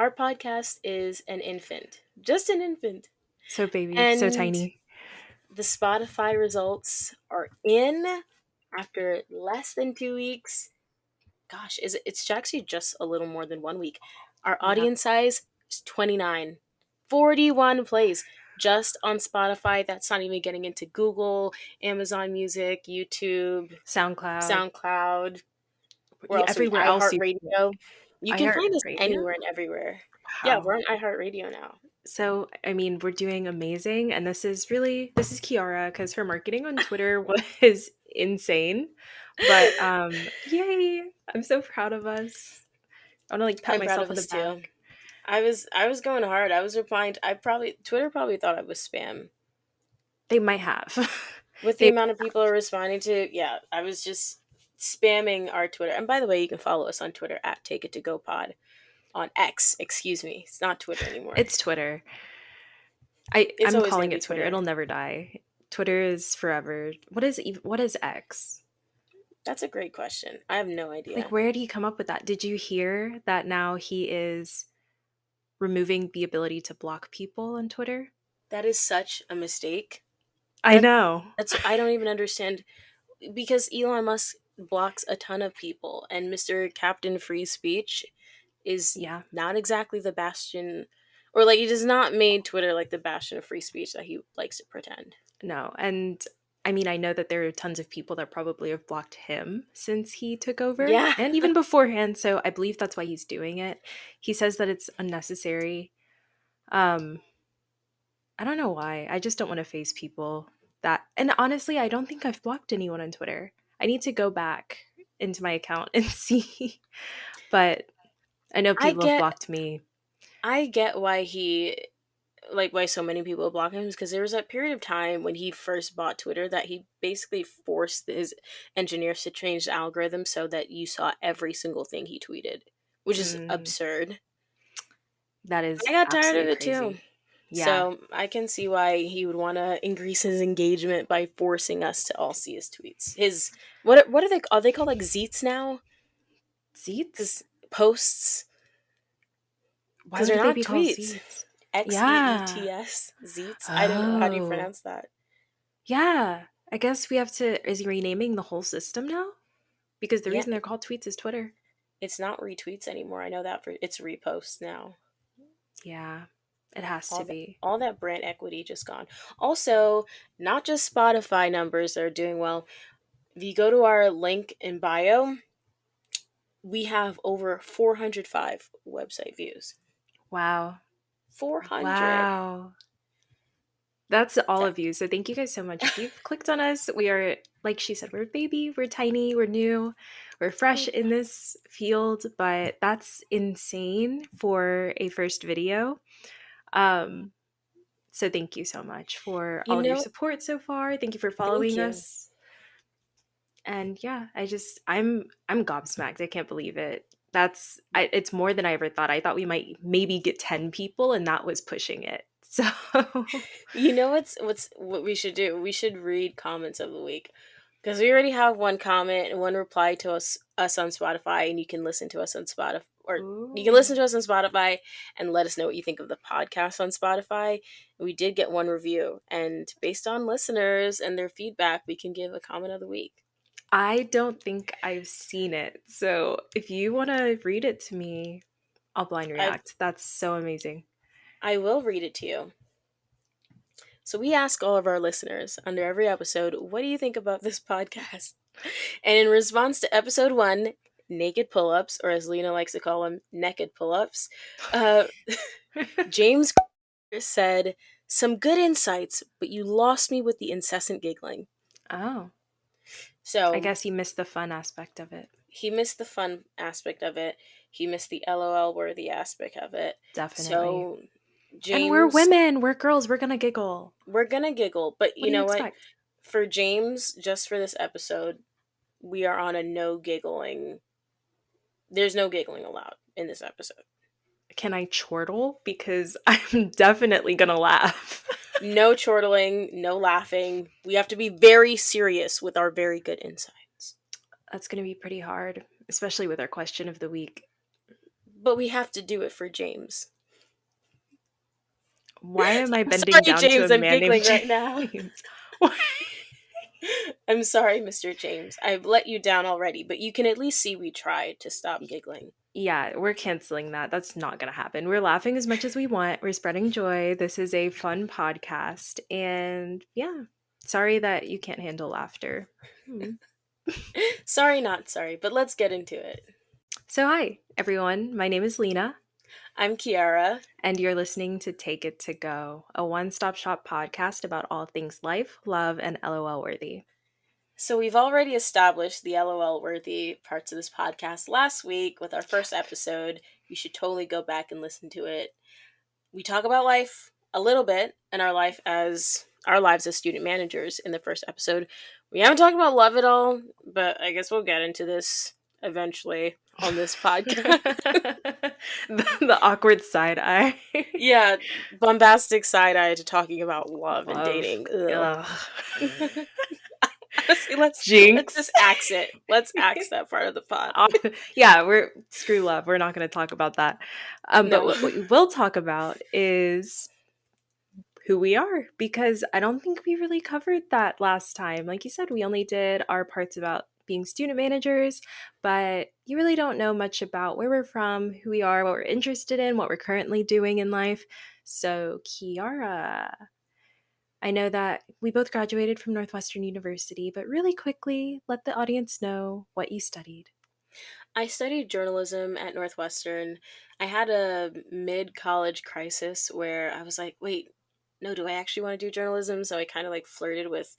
our podcast is an infant, just an infant. So baby, so And tiny. the Spotify results are in after less than 2 weeks. Gosh, it's actually just a little more than 1 week. Our Yeah. audience size is 29, 41 plays just on Spotify. That's not even getting into Google, Amazon Music, YouTube, SoundCloud. SoundCloud. Where else are we? Everywhere else you iHeartRadio. You I can heart find us radio. anywhere and everywhere. Yeah, Wow. we're on iHeartRadio now. So, I mean, we're doing amazing. And this is Kiara because her marketing on Twitter was insane. But yay. I'm so proud of us. I want to like pat I'm proud myself of on the us too. back. I was going hard. I was replying. I probably Twitter probably thought I was spam They might have. with the They amount of people are responding to. Yeah, I was just spamming our Twitter. And by the way, you can follow us on Twitter at Take It To Go Pod on X. Excuse me, it's not Twitter anymore. it's Twitter. It's I'm always going calling to be it Twitter. Twitter. It'll never die. Twitter is forever. What is X? That's a great question. I have no Like idea. where did he come up with that? Did you hear that now he is removing the ability to block people on Twitter? That is such a mistake. I That know. that's I don't even understand because Elon Musk blocks a ton of people, and Mr. Captain Free Speech is Yeah. not exactly the bastion, or like he does not made Twitter like the bastion of free speech that he likes to pretend. No. And I mean, I know that there are tons of people that probably have blocked him since he took over Yeah, and even beforehand. So I believe that's why he's doing it. He says that it's unnecessary. Um, I don't know why. I just don't want to face people that. And honestly, I don't think I've blocked anyone on Twitter. I need to go back into my account and see. But I know I people have get blocked me. I get why he like why so many people block him, because there was that period of time when he first bought Twitter that he basically forced his engineers to change the algorithm so that you saw every single thing he tweeted, which is Mm, absurd. that is I got tired of absolutely it too. crazy. Yeah. So I can see why he would want to increase his engagement by forcing us to all see his tweets. His what are they called, like zeets now? Seats? Because posts, Why because they're would they not be called tweets. seats? Yeah. XEETS zeets. I don't know how do you Oh. pronounce that. Yeah. I guess we have to. Is he renaming the whole system now? Because the Yeah, reason they're called tweets is Twitter. it's not retweets anymore. I know that for it's reposts now. Yeah. It has to All that be. all that brand equity just gone. Also, not just Spotify numbers that are doing well. If you go to our link in bio, we have over 405 website views. Wow. 400. Wow. That's all That, of you. So thank you guys so much. If you've clicked on us, we are, like she said, we're a baby, we're tiny, we're new, we're fresh in this field, but that's insane for a first video. Um, so thank you so much for you all of your know, support so far. Thank you for thank following you. us. And yeah, I'm gobsmacked. I can't believe it. It's more than I ever thought. I thought we might maybe get 10 people and that was pushing it. So You know what we should do? We should read comments of the week. Because we already have one comment and one reply to us on Spotify, and you can listen to us on Spotify, or you can listen Ooh. to us on Spotify and let us know what you think of the podcast on Spotify. We did get one review, and based on listeners and their feedback, we can give a comment of the week. I don't think I've seen it. So if you want to read it to me, I'll blind I react. That's so amazing. I will read it to you. So we ask all of our listeners under every episode, what do you think about this podcast? And in response to episode 1, naked pull-ups, or as Lena likes to call them, naked pull-ups, uh, James said, some good insights, but you lost me with the incessant giggling. Oh, I So guess you missed the fun aspect of it. he missed the fun aspect of it. He missed the LOL worthy aspect of it. Definitely. So And we're James, women, we're girls, we're gonna giggle. we're gonna giggle, but What you do you know what? expect? For James, just for this episode, we are on a no giggling. There's no giggling allowed in this episode. Can I chortle? Because I'm definitely gonna laugh. No chortling, no laughing. We have to be very serious with our very good insights. That's gonna be pretty hard, especially with our question of the week. But we have to do it for James. Why am I I'm bending sorry, down to a James. I'm man named giggling right now. James? Why- I'm sorry, Mr. James. I've let you down already, but you can at least see we tried to stop giggling. Yeah, we're canceling that. That's not going to happen. We're laughing as much as we want. We're spreading joy. This is a fun podcast. And yeah, sorry that you can't handle laughter. Hmm. Sorry, not sorry, but let's get into it. So, hi, everyone. My name is Lena, I'm Kiara. and you're listening to Take It to Go, a one stop shop podcast about all things life, love, and LOL worthy. So, we've already established the LOL worthy parts of this podcast last week with our first episode. You should totally go back and listen to it. We talk about life a little bit and our lives as student managers in the first episode. We haven't talked about love at all, but I guess we'll get into this eventually on this podcast. The awkward side eye. Yeah, bombastic side eye to talking about love and Love. dating. Ugh. Ugh. Honestly, let's just Jinx. axe it. Let's axe that part of the pod. Yeah, we're screw love. We're not going to talk about that. But No. what we will talk about is who we are, because I don't think we really covered that last time. Like you said, we only did our parts about being student managers, but you really don't know much about where we're from, who we are, what we're interested in, what we're currently doing in life. So, Kiara, I know that we both graduated from Northwestern University, but really quickly, let the audience know what you studied. I studied journalism at Northwestern. I had a mid college crisis where I was like, wait, no, do I actually want to do journalism? So I kind of like flirted with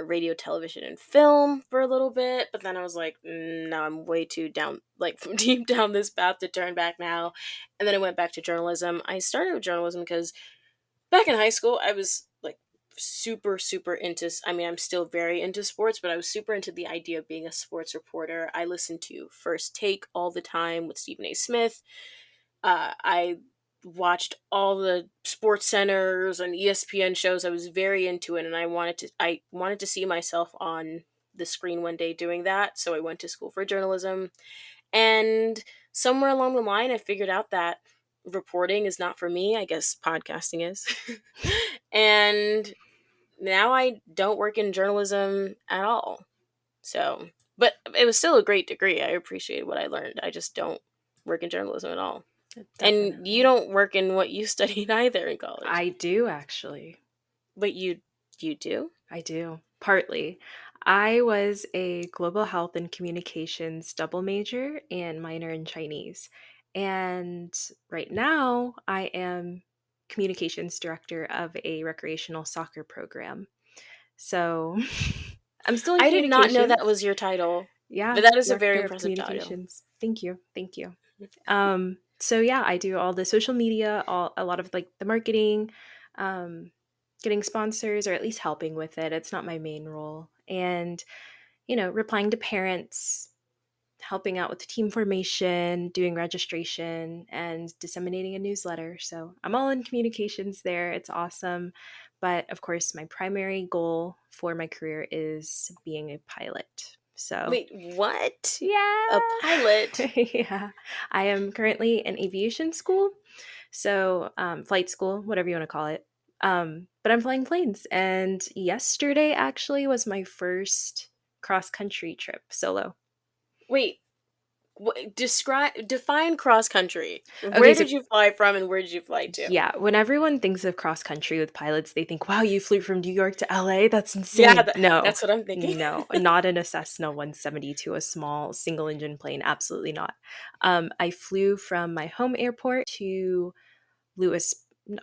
radio, television, and film for a little bit. But then I was like, no, I'm way too down, like deep down this path to turn back now. And then I went back to journalism. I started with journalism because back in high school, I was like super into, I mean, I'm still very into sports, but I was super into the idea of being a sports reporter. I listened to First Take all the time with Stephen A. Smith. I watched all the sports centers and ESPN shows. I was very into it, and I wanted to see myself on the screen one day doing that. So I went to school for journalism, and somewhere along the line, I figured out that reporting is not for me. I guess podcasting is. And now I don't work in journalism at all. So, but it was still a great degree. I appreciate what I learned. I just don't work in journalism at all. And you Definitely. don't work in what you studied either in college. I do actually. But you do? I do. Partly. I was a global health and communications double major and minor in Chinese. And right now, I am communications director of a recreational soccer program. So I'm still in I did not know that communications. was your title. Yeah, But that is a very director of impressive title. communications. Thank you. Thank you. So yeah, I do all the social media, a lot of like the marketing, um, getting sponsors or at least helping with it. It's not my main role. And, replying to parents, helping out with the team formation, doing registration, and disseminating a newsletter. So I'm all in communications there. It's awesome. But of course, my primary goal for my career is being a pilot. So Wait, what? A yeah. pilot? Yeah. I am currently in aviation school. So, flight school, whatever you want to call it. But I'm flying planes. And yesterday actually was my first cross country trip solo. Wait, define cross country. Okay, Where so did you fly from and where did you fly to? yeah, when everyone thinks of cross country with pilots, they think, wow, you flew from New York to LA? That's Yeah, insane. No, that's what I'm thinking. no, not in a Cessna 172, a small single engine plane. Absolutely not. I flew from my home airport to Louis, no,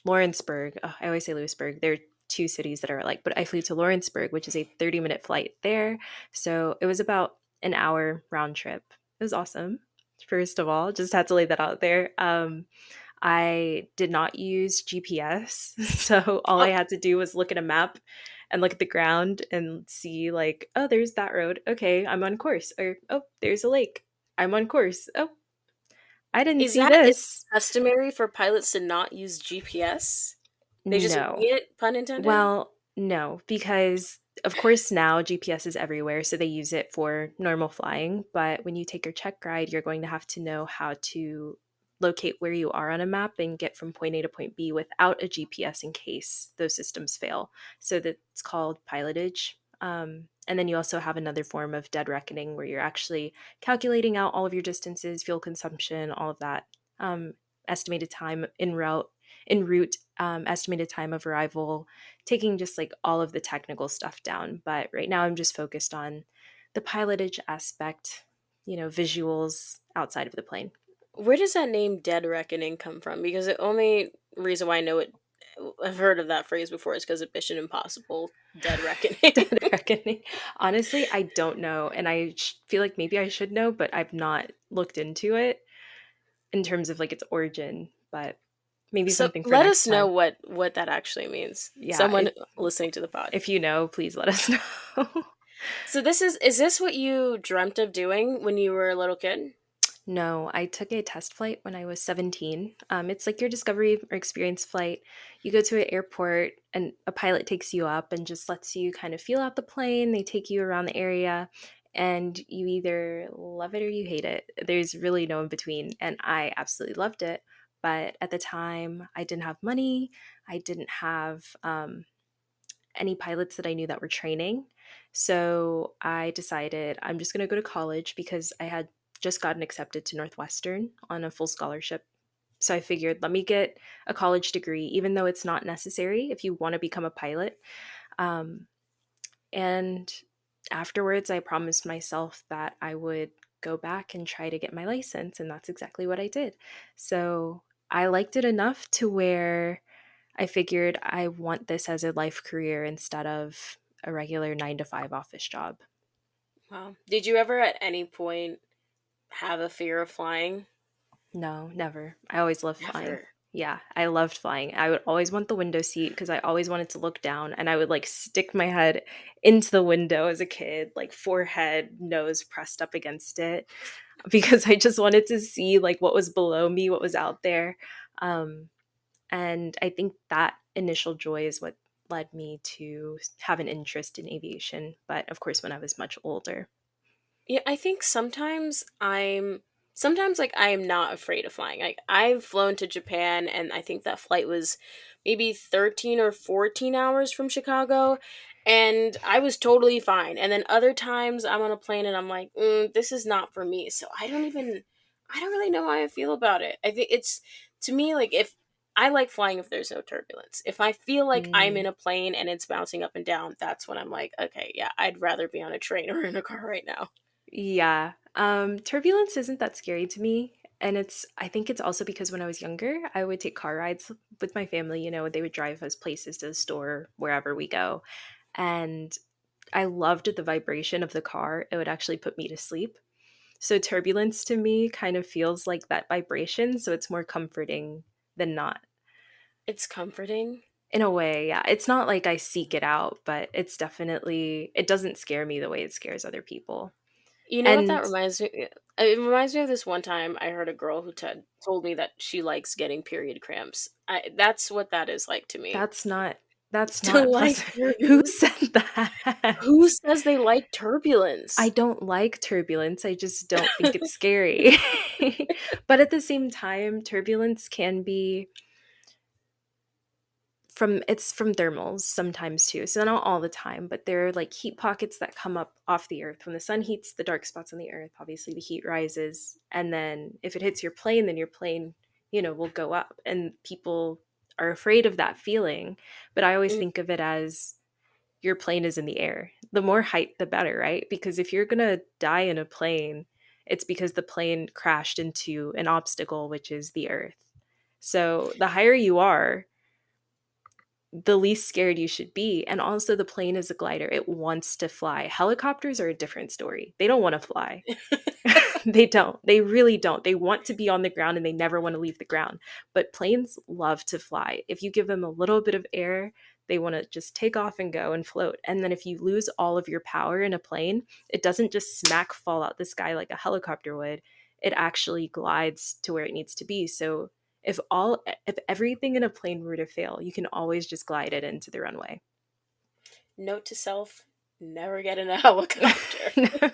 Lawrenceburg. Oh, I always say Lewisburg. There are two cities that are alike, but I flew to Lawrenceburg, which is a 30-minute flight there. So it was about an hour round trip. It was awesome. First of all, just had to lay that out there. I did not use GPS. So all I Oh, had to do was look at a map and look at the ground and see, like, oh, there's that road. Okay, I'm on course. Or, oh, there's a lake. I'm on course. Oh, I didn't see is it this. customary for pilots to not use GPS? They just wing No. it, pun intended? Well, no, because Of course, now GPS is everywhere, so they use it for normal flying. But when you take your check ride, you're going to have to know how to locate where you are on a map and get from point A to point B without a GPS in case those systems fail. So that's called pilotage. And then you also have another form of dead reckoning where you're actually calculating out all of your distances, fuel consumption, all of that, um, estimated time en route, estimated time of arrival, taking just like all of the technical stuff down. But right now I'm just focused on the pilotage aspect, visuals outside of the plane. Where does that name Dead Reckoning come from? Because the only reason why I know it, I've heard of that phrase before, is because of Mission Impossible Dead Reckoning. Dead reckoning. Honestly, I don't know. And feel like maybe I should know, but I've not looked into it in terms of like its origin, but maybe So something for let next us know time. what that actually means. Yeah, Someone listening to the pod. if you know, please let us know. So is this what you dreamt of doing when you were a little kid? No, I took a test flight when I was 17. It's like your discovery or experience flight. You go to an airport and a pilot takes you up and just lets you kind of feel out the plane. They take you around the area and you either love it or you hate it. There's really no in between. And I absolutely loved it. But at the time, I didn't have money. I didn't have any pilots that I knew that were training. So I decided I'm just going to go to college because I had just gotten accepted to Northwestern on a full scholarship. So I figured, let me get a college degree, even though it's not necessary if you want to become a pilot. Um, and afterwards, I promised myself that I would go back and try to get my license. And that's exactly what I did. So I liked it enough to where I figured I want this as a life career instead of a regular 9 to 5 office job. Wow. Did you ever at any point have a fear of flying? No, never. I always loved flying. Never. Yeah, I loved flying. I would always want the window seat because I always wanted to look down and I would like stick my head into the window as a kid, like forehead, nose pressed up against it because I just wanted to see like what was below me, what was out there. Um, And I think that initial joy is what led me to have an interest in aviation. But of course, when I was much older. Yeah, I think sometimes like I am not afraid of flying. Like I've flown to Japan and I think that flight was maybe 13 or 14 hours from Chicago and I was totally fine. And then other times I'm on a plane and I'm like, this is not for me. So I don't really know how I feel about it. I think it's to me like if I like flying if there's no turbulence. If I feel like I'm in Mm, a plane and it's bouncing up and down, that's when I'm like, okay, yeah, I'd rather be on a train or in a car right now. yeah. Turbulence isn't that scary to me. And I think it's also because when I was younger, I would take car rides with my family. They would drive us places to the store, wherever we go. And I loved the vibration of the car. It would actually put me to sleep. So turbulence to me kind of feels like that vibration. So it's more comforting than not. It's comforting. In a way, yeah. It's not like I seek it out, but it doesn't scare me the way it scares other people. You know what that And reminds me? It reminds me of this one time I heard a girl who told me that she likes getting period cramps. That's what that is like to me. that's not that's To not like pleasant. Who turbulence? said that? Who says they like I turbulence? don't like turbulence. I just don't think it's scary. But at the same time, turbulence can be from thermals sometimes too. So not all the time, but there are like heat pockets that come up off the earth. When the sun heats the dark spots on the earth, obviously the heat rises. And then if it hits your plane, then your plane, will go up. And people are afraid of that feeling. But I always Mm, think of it as your plane is in the air. The more height, the better, right? Because if you're gonna die in a plane, it's because the plane crashed into an obstacle, which is the earth. So the higher you are, the least scared you should be. And also, the plane is a glider, it wants to fly. Helicopters are a different story. They don't want to fly. They don't. They really don't. They want to be on the ground and they never want to leave the ground. But planes love to fly. If you give them a little bit of air, they want to just take off and go and float. And then if you lose all of your power in a plane, it doesn't just smack fall out the sky like a helicopter would. It actually glides to where it needs to be. So if everything in a plane were to fail, you can always just glide it into the runway. Note to self: never get in a helicopter. Never.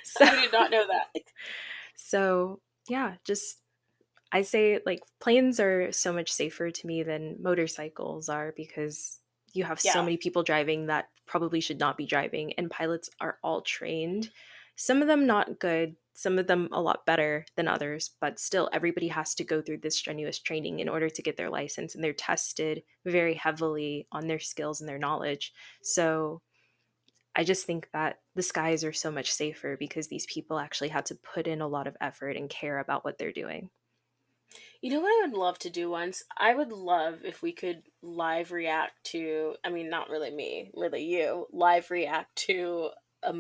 So, I did not know that. so yeah, just I say like planes are so much safer to me than motorcycles are because you have so Yeah. many people driving that probably should not be driving, and pilots are all trained. Some of them not good, some of them a lot better than others, but still everybody has to go through this strenuous training in order to get their license, and they're tested very heavily on their skills and their knowledge. So I just think that the skies are so much safer because these people actually had to put in a lot of effort and care about what they're doing. You know what I would love to do once? I would love if we could live react to, I mean, not really me, really you, live react to a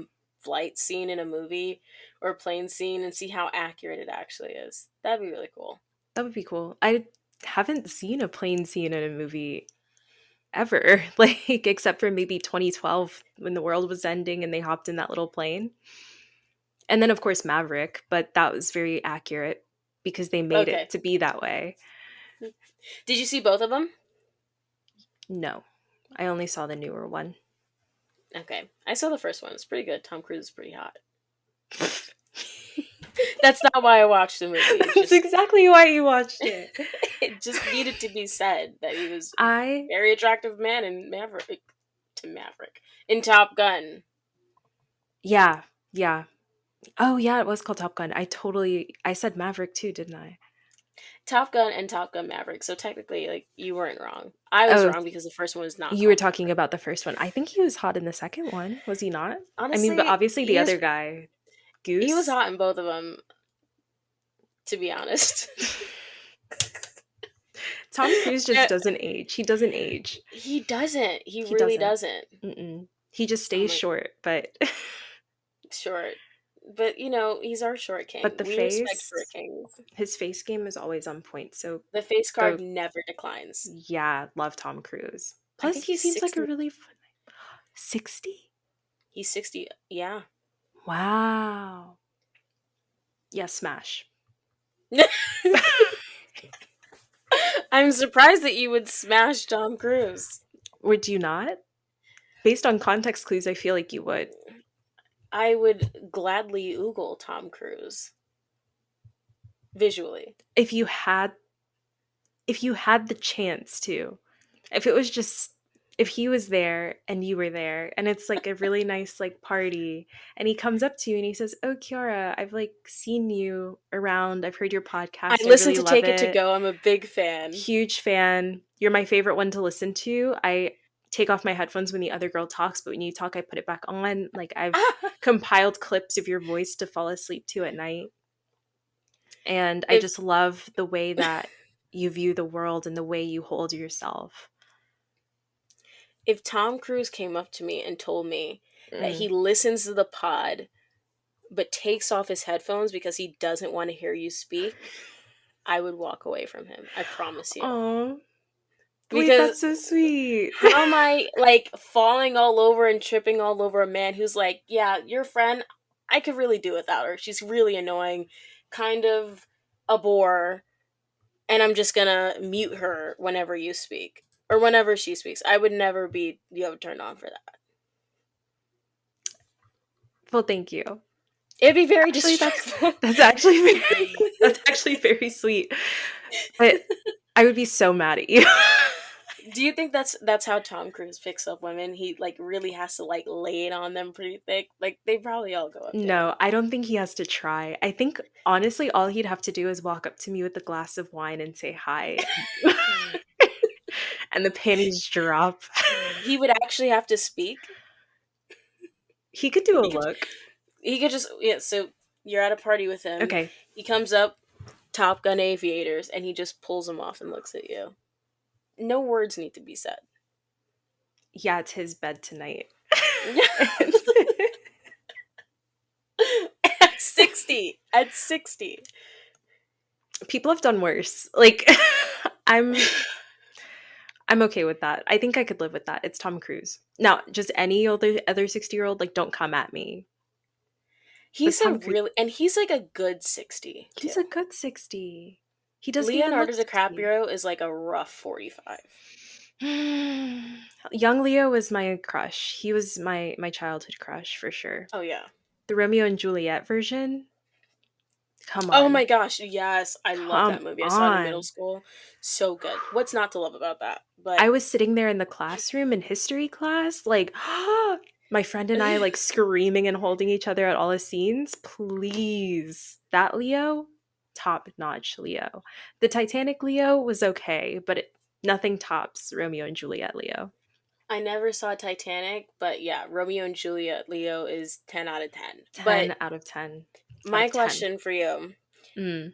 flight scene in a movie or a plane scene and see how accurate it actually is. That'd be really cool. That would be cool. I haven't seen a plane scene in a movie ever, like except for maybe 2012 when the world was ending and they hopped in that little plane. And then of course Maverick, but that was very accurate because they made it Okay. to be that way. Did you see both of them? No. I only saw the newer one. Okay. I saw the first one. It's pretty good. Tom Cruise is pretty hot. That's not why I watched the movie. It's That's just exactly why you watched it. it just needed to be said that he was a I very attractive man in Maverick in Top Gun. Yeah, yeah. Oh yeah, it was called Top Gun. I said Maverick too, didn't I? Top Gun and Top Gun Maverick. So technically, like, you weren't wrong. I was Oh, wrong because the first one was not you were called talking Maverick. about the first one. I think he was hot in the second one. Was he not? I mean, but Honestly, obviously the other guy, he was Goose. hot in both of them. To be honest, Tom Cruise just Yeah, doesn't age. He doesn't age. he doesn't. He He really doesn't. doesn't. Mm-mm. He just Oh stays my, short, but short. But he's our short but king. the We respect short face, kings. his face game is always on point. So The face card go, never declines. yeah, love Tom Cruise. I Plus, think he he's seems like a 60. really fun 60. He's 60. Yeah. Wow. Yeah, smash. I'm surprised that you would smash Tom Cruise. Would you not? Based on context clues, I feel like you would. I would gladly oogle Tom Cruise visually. If you had the chance to. If it was just if he was there and you were there and it's like a really nice like party and he comes up to you and he says, "Oh, Kiara, I've like seen you around. I've heard your I podcast. I listen really to love Take It to it. Go. I'm a big fan. Huge fan. You're my favorite one to listen to. I take off my headphones when the other girl talks, but when you talk, I put it back on. Like I've compiled clips of your voice to fall asleep to at night. And I if just love the way that you view the world and the way you hold yourself." if Tom Cruise came up to me and told me that Mm. he listens to the pod but takes off his headphones because he doesn't want to hear you speak, I would walk away from him. I promise you. Oh, wait, Because that's so sweet. how am I like falling all over and tripping all over a man who's like, yeah, your friend, I could really do without her. She's really annoying, kind of a bore, and I'm just gonna mute her whenever you speak. Or whenever she speaks. I would never be turned on for that. Well, thank you. It'd be very Actually, distracting. that's actually very that's actually very sweet. But I would be so mad at you. Do you think that's how Tom Cruise picks up women? He like really has to like lay it on them pretty thick. Like they probably all go up to him. No, I don't think he has to try. I think honestly, all he'd have to do is walk up to me with a glass of wine and say hi, and the panties drop. He would actually have to speak. He could do a He could look. he could just so you're at a party with him. Okay. He comes up, Top Gun aviators, and he just pulls them off and looks at you. No words need to be said. Yeah, it's his bed tonight. At 60. At 60. People have done worse. Like I'm I'm okay with that. I think I could live with that. It's Tom Cruise. Now, just any other 60-year-old, like don't come at me. But He's a Tom Cruise, really and he's like a good 60 he's too. a good 60. He doesn't even Leonardo look 60. DiCaprio is like a rough 45. Young Leo was my crush. He was my childhood crush for sure. Oh yeah. The Romeo and Juliet version? Come Oh on. my gosh, yes, I love Come that movie. I saw it in middle on. school. So good. What's not to love about that? I But was sitting there in the classroom in history class, like, my friend and I, like, screaming and holding each other at all the scenes. Please. That Leo, top notch Leo. The Titanic Leo was okay, but nothing tops Romeo and Juliet Leo. I never saw Titanic, but yeah, Romeo and Juliet Leo is 10 out of 10. But 10 out of 10 out my of 10. question for you, Mm,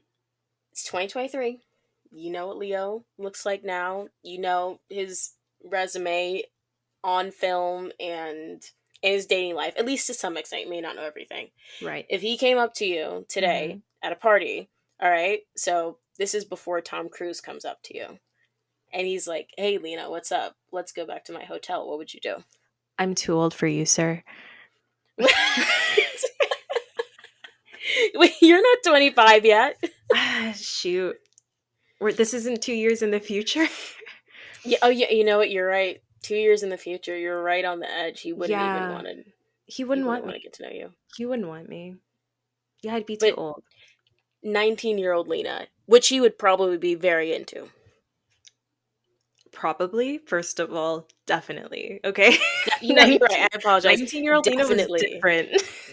it's 2023. You know what Leo looks like now. You know his resume on film and in his dating life, at least to some extent. You may not know everything. right. If he came up to you today Mhm. at a party, all right, so this is before Tom Cruise comes up to you, and he's like, "Hey, Lena, what's up? Let's go back to my hotel." What would you do? I'm too old for you, sir. Wait, you're not 25 yet. Shoot. This isn't 2 years in the future? Yeah, oh yeah, you know what? You're right. 2 years in the future, you're right on the edge. He wouldn't even Yeah. want to. He He wouldn't wouldn't want want me. to get to know you. He wouldn't want me. Yeah, I'd be too But old. 19-year-old Lena, which he would probably be very into. Probably, first of all, definitely, okay? You know, you're right. 19 I apologize. 19-year-old Lena was Definitely. different.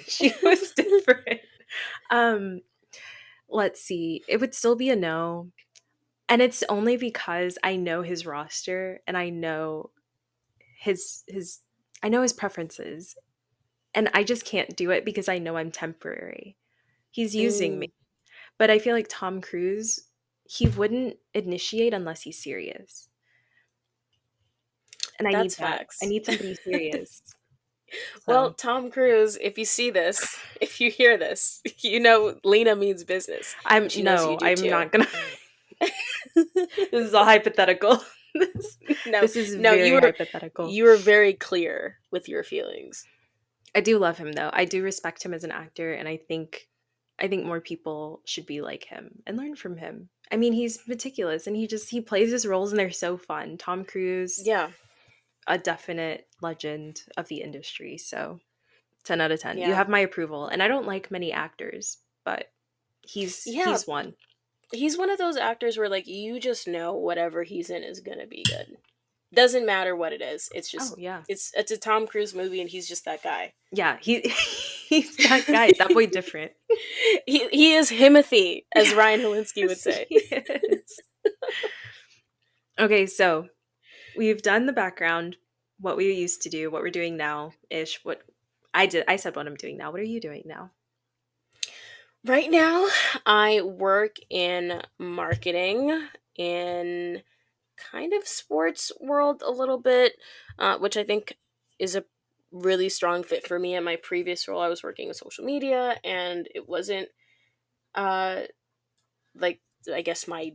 She was different. Um, let's see. It would still be a no, and it's only because I know his roster and I know his I know his preferences, and I just can't do it because I know I'm temporary. He's using me. Mm, But I feel like Tom Cruise, he wouldn't initiate unless he's serious. And I need that's that. I facts. need somebody serious. Well, So Tom Cruise, if you see this, if you hear this, you know Lena means business, and she knows you do I'm too. not gonna this is all hypothetical. this, No, this is no, very hypothetical. you were very clear with your feelings. I do love him though. I do respect him as an actor, and I think more people should be like him and learn from him. I mean, he's meticulous and he plays his roles and they're so fun. Tom Cruise, Yeah, a definite legend of the industry. So 10 out of 10. You yeah, have my approval. And I don't like many actors, but yeah. he's one. He's one of those actors where like you just know whatever he's in is gonna be good. Doesn't matter what it is. It's Oh just yeah. it's a Tom Cruise movie, and he's just that guy. Yeah, he he's that guy. That boy different. He is Himothy, as Ryan Helinski would Yes, say. he is. Okay, so we've done the background, what we used to do, what we're doing now ish. What I said what I'm doing now. What are you doing now? Right now, I work in marketing in kind of sports world a little bit, which I think is a really strong fit for me. In my previous role, I was working with social media, and it wasn't uh, like I guess my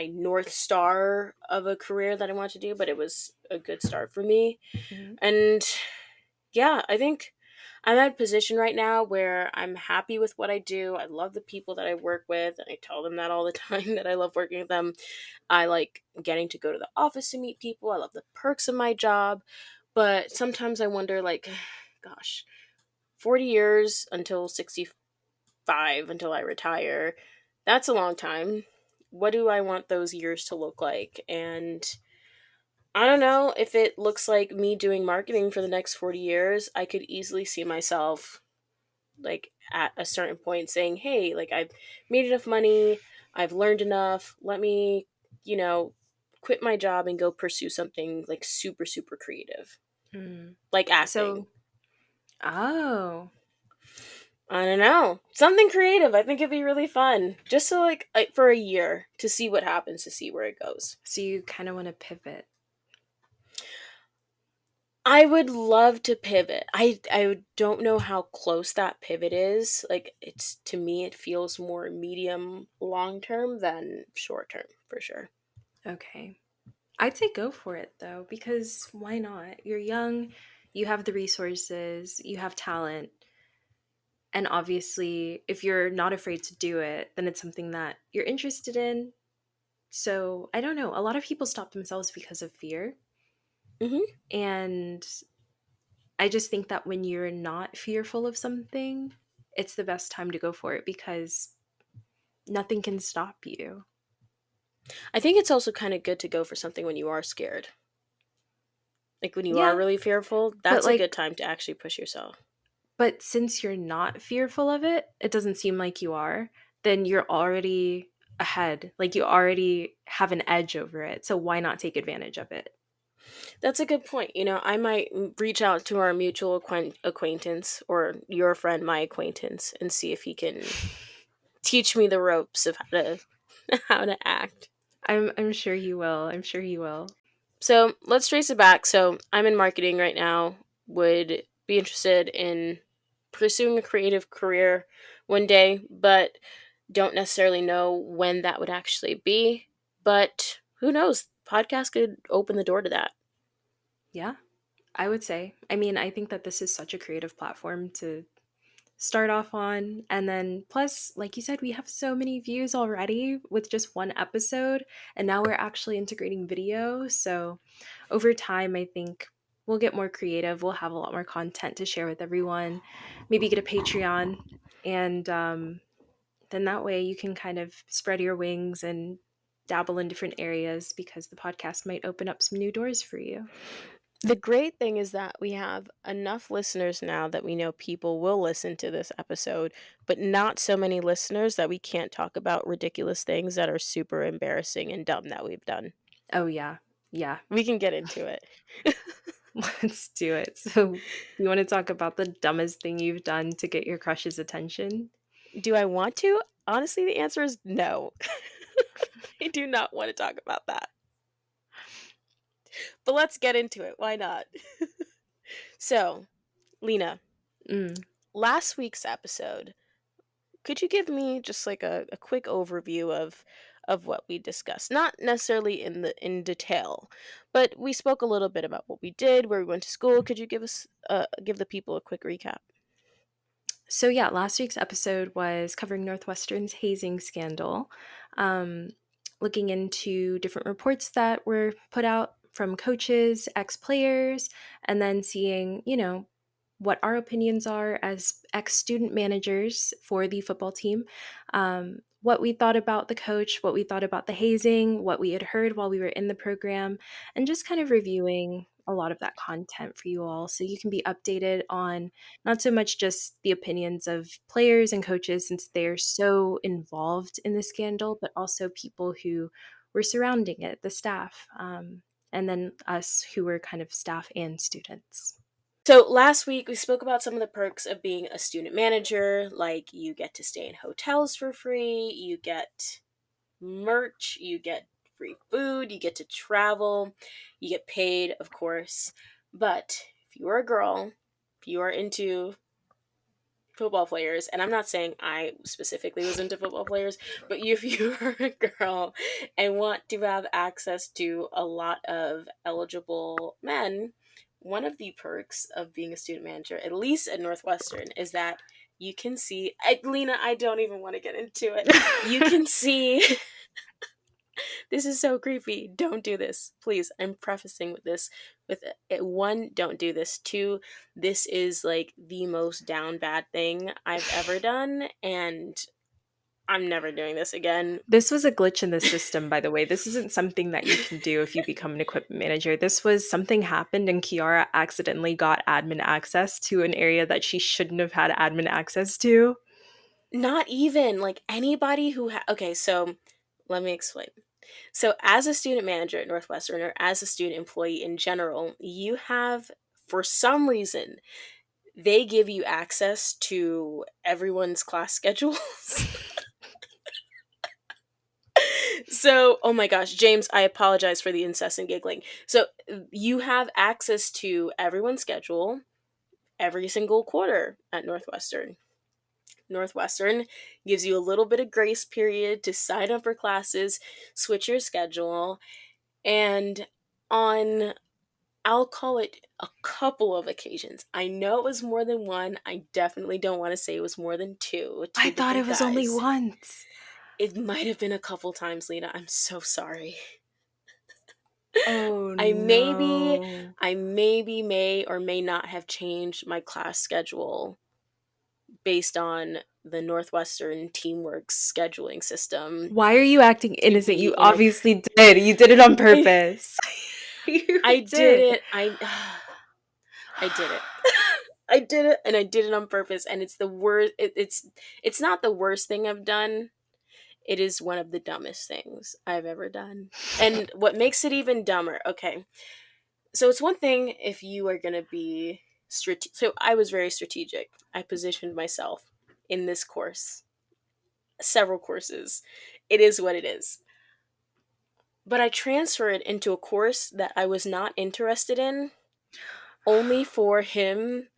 north star of a career that I wanted to do, but it was a good start for me. Mhm. And yeah, I think I'm at a position right now where I'm happy with what I do. I love the people that I work with, and I tell them that all the time that I love working with them. I like getting to go to the office to meet people. I love the perks of my job, but sometimes I wonder like gosh, 40 years until 65 until I retire. That's a long time. What do I want those years to look like? And I don't know if it looks like me doing marketing for the next 40 years. I could easily see myself like at a certain point saying, "Hey, like I've made enough money, I've learned enough. Let me, you know, quit my job and go pursue something like super super creative, Mm. like acting." So, oh, I don't know. Something creative. I think it'd be really fun. Just so like for a year to see what happens, to see where it goes. so you kind of want to pivot. I would love to pivot. I don't know how close that pivot is. Like it's to me it feels more medium long term than short term for sure. Okay. I'd say go for it though, because why not? You're young, you have the resources, you have talent. And obviously, if you're not afraid to do it, then it's something that you're interested in. So I don't know. A lot of people stop themselves because of fear. Hmm. And I just think that when you're not fearful of something, it's the best time to go for it because nothing can stop you. I think it's also kind of good to go for something when you are scared. Like when you are Yeah, really fearful, but that's a good like, time to actually push yourself. but since you're not fearful of it, it doesn't seem like you are, then you're already ahead. Like, you already have an edge over it. So why not take advantage of it? That's a good point. I might reach out to our mutual acquaintance or your friend, my acquaintance, and see if he can teach me the ropes of how to how to act. I'm sure you will. I'm sure you will. So let's trace it back. So I'm in marketing right now. Would be interested in pursuing a creative career one day, but don't necessarily know when that would actually be. But who knows? Podcast could open the door to that. Yeah, I would say. I mean, I think that this is such a creative platform to start off on. And then, plus, like you said, we have so many views already with just one episode. And now we're actually integrating video. So, over time, I think we'll get more creative. We'll have a lot more content to share with everyone. Maybe get a Patreon. And then that way you can kind of spread your wings and dabble in different areas because the podcast might open up some new doors for you. The great thing is that we have enough listeners now that we know people will listen to this episode, but not so many listeners that we can't talk about ridiculous things that are super embarrassing and dumb that we've done. Oh, yeah. Yeah. We can get into it. Let's do it. So, you want to talk about the dumbest thing you've done to get your crush's attention? Do I want to? Honestly, the answer is no. I do not want to talk about that. But let's get into it. Why not? So, Lena, Mm. last week's episode, could you give me just like a quick overview of what we discussed? Not necessarily in detail, but we spoke a little bit about what we did, where we went to school. Could you give the people a quick recap? So, yeah, last week's episode was covering Northwestern's hazing scandal, um, looking into different reports that were put out from coaches, ex players, and then seeing, what our opinions are as ex student managers for the football team, what we thought about the coach, what we thought about the hazing, what we had heard while we were in the program, and just kind of reviewing a lot of that content for you all so you can be updated on not so much just the opinions of players and coaches since they're so involved in the scandal, but also people who were surrounding it, the staff, and then us who were kind of staff and students. So last week we spoke about some of the perks of being a student manager, like you get to stay in hotels for free, you get merch, you get free food, you get to travel, you get paid, of course. But if you are a girl, if you are into football players, and I'm not saying I specifically was into football players, but if you are a girl and want to have access to a lot of eligible men, one of the perks of being a student manager, at least at Northwestern, is that you can see Lena, I don't even want to get into it. You can see this is so creepy. Don't do this. Please. I'm prefacing with this with one, don't do this. Two, this is like the most down bad thing I've ever done and I'm never doing this again. This was a glitch in the system, by the way. This isn't something that you can do if you become an equipment manager. This was something happened and Kiara accidentally got admin access to an area that she shouldn't have had admin access to. Not even like anybody who okay, so let me explain. So as a student manager at Northwestern or as a student employee in general, you have for some reason they give you access to everyone's class schedules. So, oh my gosh, James, I apologize for the incessant giggling. So, you have access to everyone's schedule every single quarter at Northwestern. Northwestern gives you a little bit of grace period to sign up for classes, switch your schedule, and on I'll call it a couple of occasions. I know it was more than one. I definitely don't want to say it was more than I two thought it different was only guys. once. It might have been a couple times, Lena. I'm so sorry. Oh I maybe no. I maybe may or may not have changed my class schedule based on the Northwestern Teamwork scheduling system Why are you acting to innocent? be You in obviously did. You did it on a purpose. You I did did. it. I did it. I did it and I did it on purpose and it's the worst it's not the worst thing I've done. It is one of the dumbest things I've ever done. And what makes it even dumber, okay. So it's one thing if you are going to be so I was very strategic. I positioned myself in this course, several courses. It is what it is. But I transferred into a course that I was not interested in only for him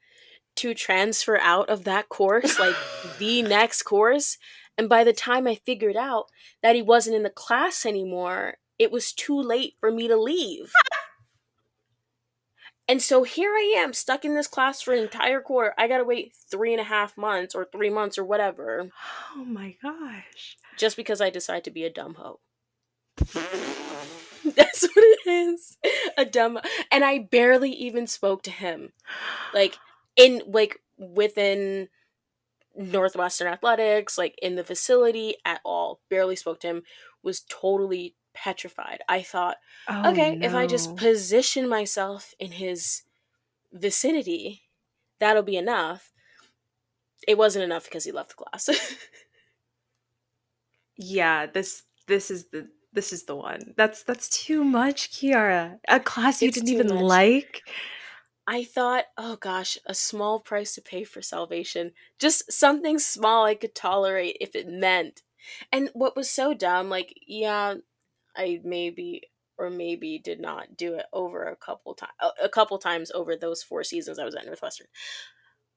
to transfer out of that course, like the next course. And by the time I figured out that he wasn't in the class anymore, it was too late for me to leave. And so here I am stuck in this class for an entire quarter. I gotta wait 3.5 months or 3 months or whatever Oh my gosh. just because I decide to be a dumb hoe. That's what it is. A dumb, and I barely even spoke to him. Like within Northwestern Athletics, like in the facility at all. Barely spoke to him. Was totally petrified. I thought, Oh okay, if I just no. position myself in his vicinity, that'll be enough. It wasn't enough because he left the class. Yeah, this is the one. That's too much, Kiara. A class you It's didn't too even much. like. I thought, oh gosh, a small price to pay for salvation. Just something small I could tolerate if it meant. And what was so dumb, like, yeah, I maybe or maybe did not do it over a couple times over those 4 seasons I was at Northwestern.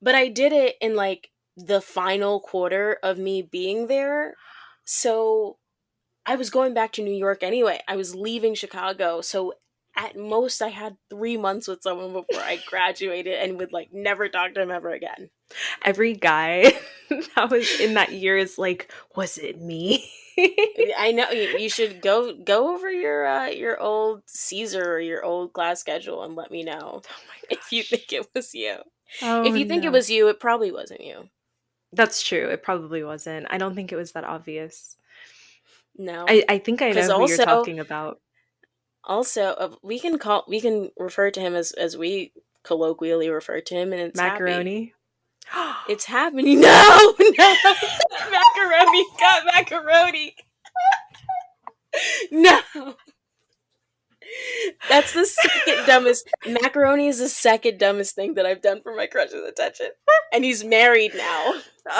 But I did it in like the final quarter of me being there. So I was going back to New York anyway. I was leaving Chicago. So at most I had 3 months with someone before I graduated and would like never talk to him ever again. Every guy that was in that year is like, was it me? I know you should go over your old Caesar or your old class schedule and let me know Oh my if you gosh. think it was you. If Oh you think it no. was you, it probably wasn't you. That's true. It probably wasn't. I don't think it was that obvious. No, I think I because know who you're also talking about. we can refer to him as we colloquially refer to him, and it's happy. Macaroni. It's happening. No, no, macaroni, got macaroni. No, that's the second dumbest. Macaroni is the second dumbest thing that I've done for my crush's attention, and he's married now.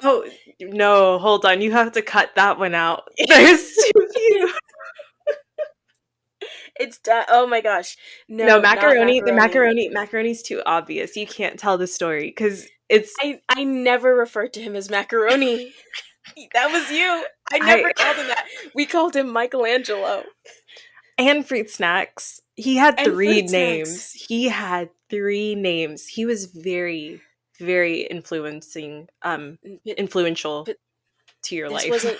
Oh, no, hold on. You have to cut that one out. There's too few. It's done. Oh my gosh, No, no, not macaroni, the macaroni. macaroni's too obvious. You can't tell the story because it's I never referred to him as macaroni. That was you. I I never called him that. We called him Michelangelo and fruit snacks. He had and three fruit snacks. names. He had three names. He was very, very But, influential but to your this life. wasn't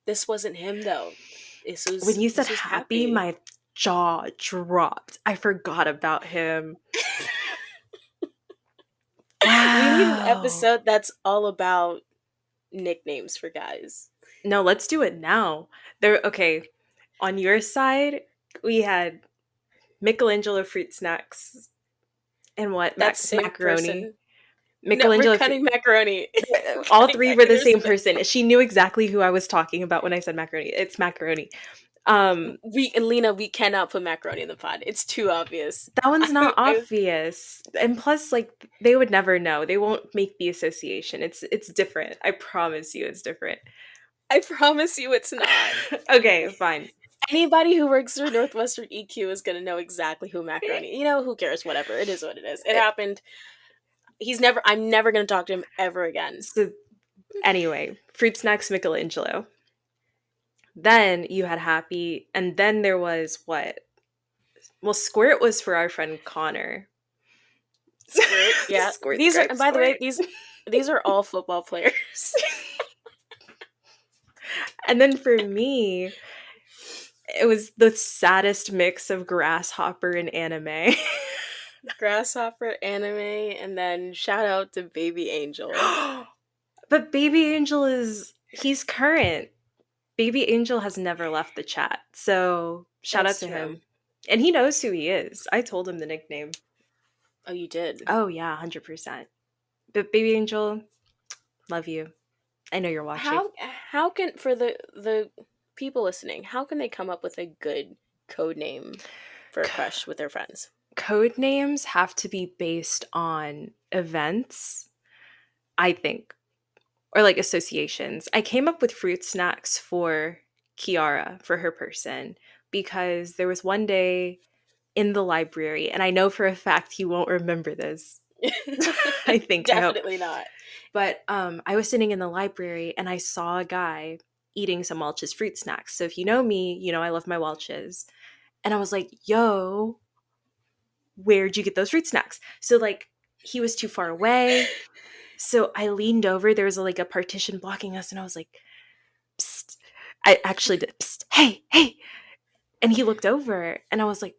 this wasn't him though. When you said This was happy, happy. my jaw dropped. I forgot about him. We need an Wow. episode that's all about nicknames for guys. No, let's do it now. There, okay. On your side, we had Michelangelo fruit snacks and what That's same macaroni. person. No, we're Michelangelo fruit. cutting macaroni. We're All cutting three were macaroni. the same person. She knew exactly who I was talking about when I said macaroni. It's macaroni. We and Lena, we cannot put macaroni in the pod. It's too obvious. That one's not I obvious. And plus, like, they would never know. They won't make the association. It's different. I promise you it's different. I promise you, it's not. Okay, fine. Anybody who works for Northwestern EQ is gonna know exactly who macaroni. You know, who cares? Whatever. It is what it is. It happened. He's never. I'm never gonna talk to him ever again. So anyway, fruit snacks Michelangelo. Then you had Happy, and then there was what? Well, Squirt was for our friend Connor. Squirt. Yeah. Squirt, These are. squirt, And by the way, squirt. these are all football players. And then for me, It was the saddest mix of grasshopper and anime. Grasshopper anime, and then shout out to Baby Angel. But Baby Angel he's current. Baby Angel has never left the chat. So shout out That's to true. him. And he knows who he is. I told him the nickname. Oh, you did. Oh yeah, 100%. But Baby Angel, love you. I know you're watching. How can, for the people listening, how can they come up with a good code name for a C- crush with their friends? Code names have to be based on events, I think, or like associations. I came up with fruit snacks for Kiara, for her person, because there was one day in the library, and I know for a fact he won't remember this. I hope. Definitely not. But I was sitting in the library and I saw a guy eating some Welch's fruit snacks. So if you know me, you know I love my Welch's. And I was like, yo, where'd you get those fruit snacks? So like he was too far away. So I leaned over. There was like a partition blocking us, and I was like, psst. I actually did, psst, hey, hey. And he looked over and I was like,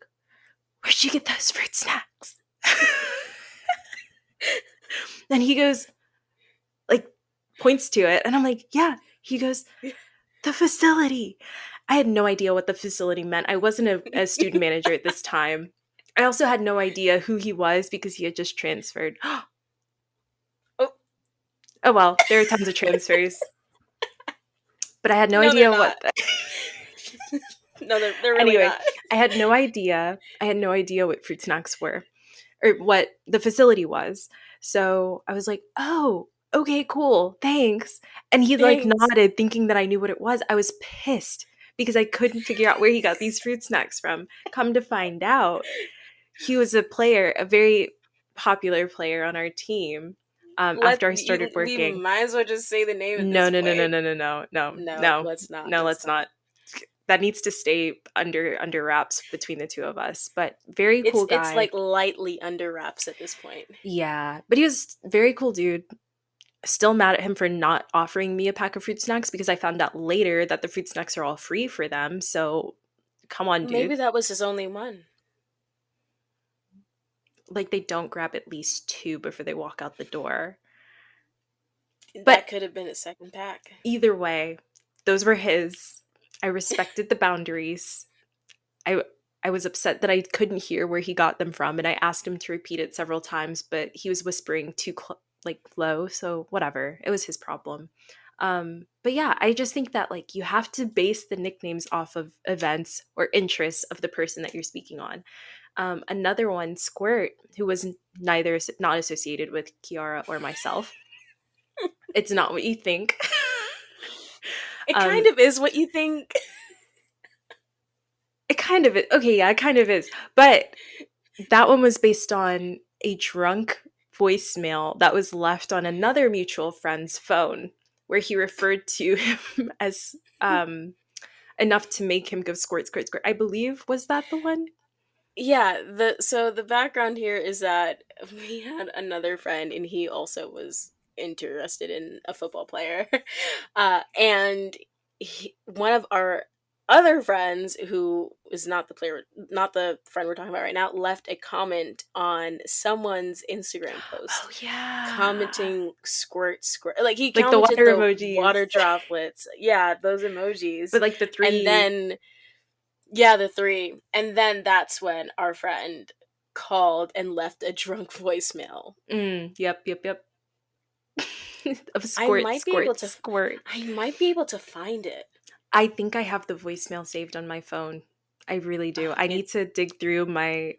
where'd you get those fruit snacks? And he goes, like, points to it. And I'm like, yeah. He goes, the facility. I had no idea what the facility meant. I wasn't a student manager at this time. I also had no idea who he was because he had just transferred. Oh, Oh well, there are tons of transfers. But I had no no, they're idea not. what the No, they're really Anyway, not. I had no idea. I had no idea what fruit snacks were or what the facility was. So I was like, "Oh, okay, cool. Thanks." And he like Thanks. nodded thinking that I knew what it was. I was pissed because I couldn't figure out where he got these fruit snacks from. Come to find out, he was a player, a very popular player on our team. After I started We working. might as well just say the name at No, this no, no, no, point. no, no, no, no, No, no, let's not. no. Let's Let's not. not. That needs to stay under wraps between the two of us. But very cool It's guy. like lightly under wraps at this point. Yeah, but he was very cool dude. Still mad at him for not offering me a pack of fruit snacks because I found out later that the fruit snacks are all free for them. So come on, dude. Maybe that was his only one. Like they don't grab at least two before they walk out the door. But That could have been his second pack. either way, those were his. I respected the boundaries. I I was upset that I couldn't hear where he got them from, and I asked him to repeat it several times, but he was whispering too like low, so whatever. It was his problem. But yeah, I just think that like you have to base the nicknames off of events or interests of the person that you're speaking on. Another one, Squirt, who was neither not associated with Kiara or myself. It's not what you think. It um, kind of is what you think. it kind of is. Okay, yeah, it kind of is. But that one was based on a drunk voicemail that was left on another mutual friend's phone where he referred to him as enough to make him go squirt, squirt, squirt. I believe, was that the one? Yeah, the background here is that we had another friend and he also was interested in a football player. And one of our other friends, who is not the player, not the friend we're talking about right now, left a comment on someone's Instagram Oh post yeah. commenting squirt squirt, like he Like the commented water the emojis. water droplets, yeah, those emojis. But like the And three. then, yeah, the three. And then that's when our friend called and left a drunk voicemail. Yep, yep, yep. Of I squirt, might be able squirt, to squirt. I might be able to find it. I think I have the voicemail saved on my phone. I really do. I need It to dig through my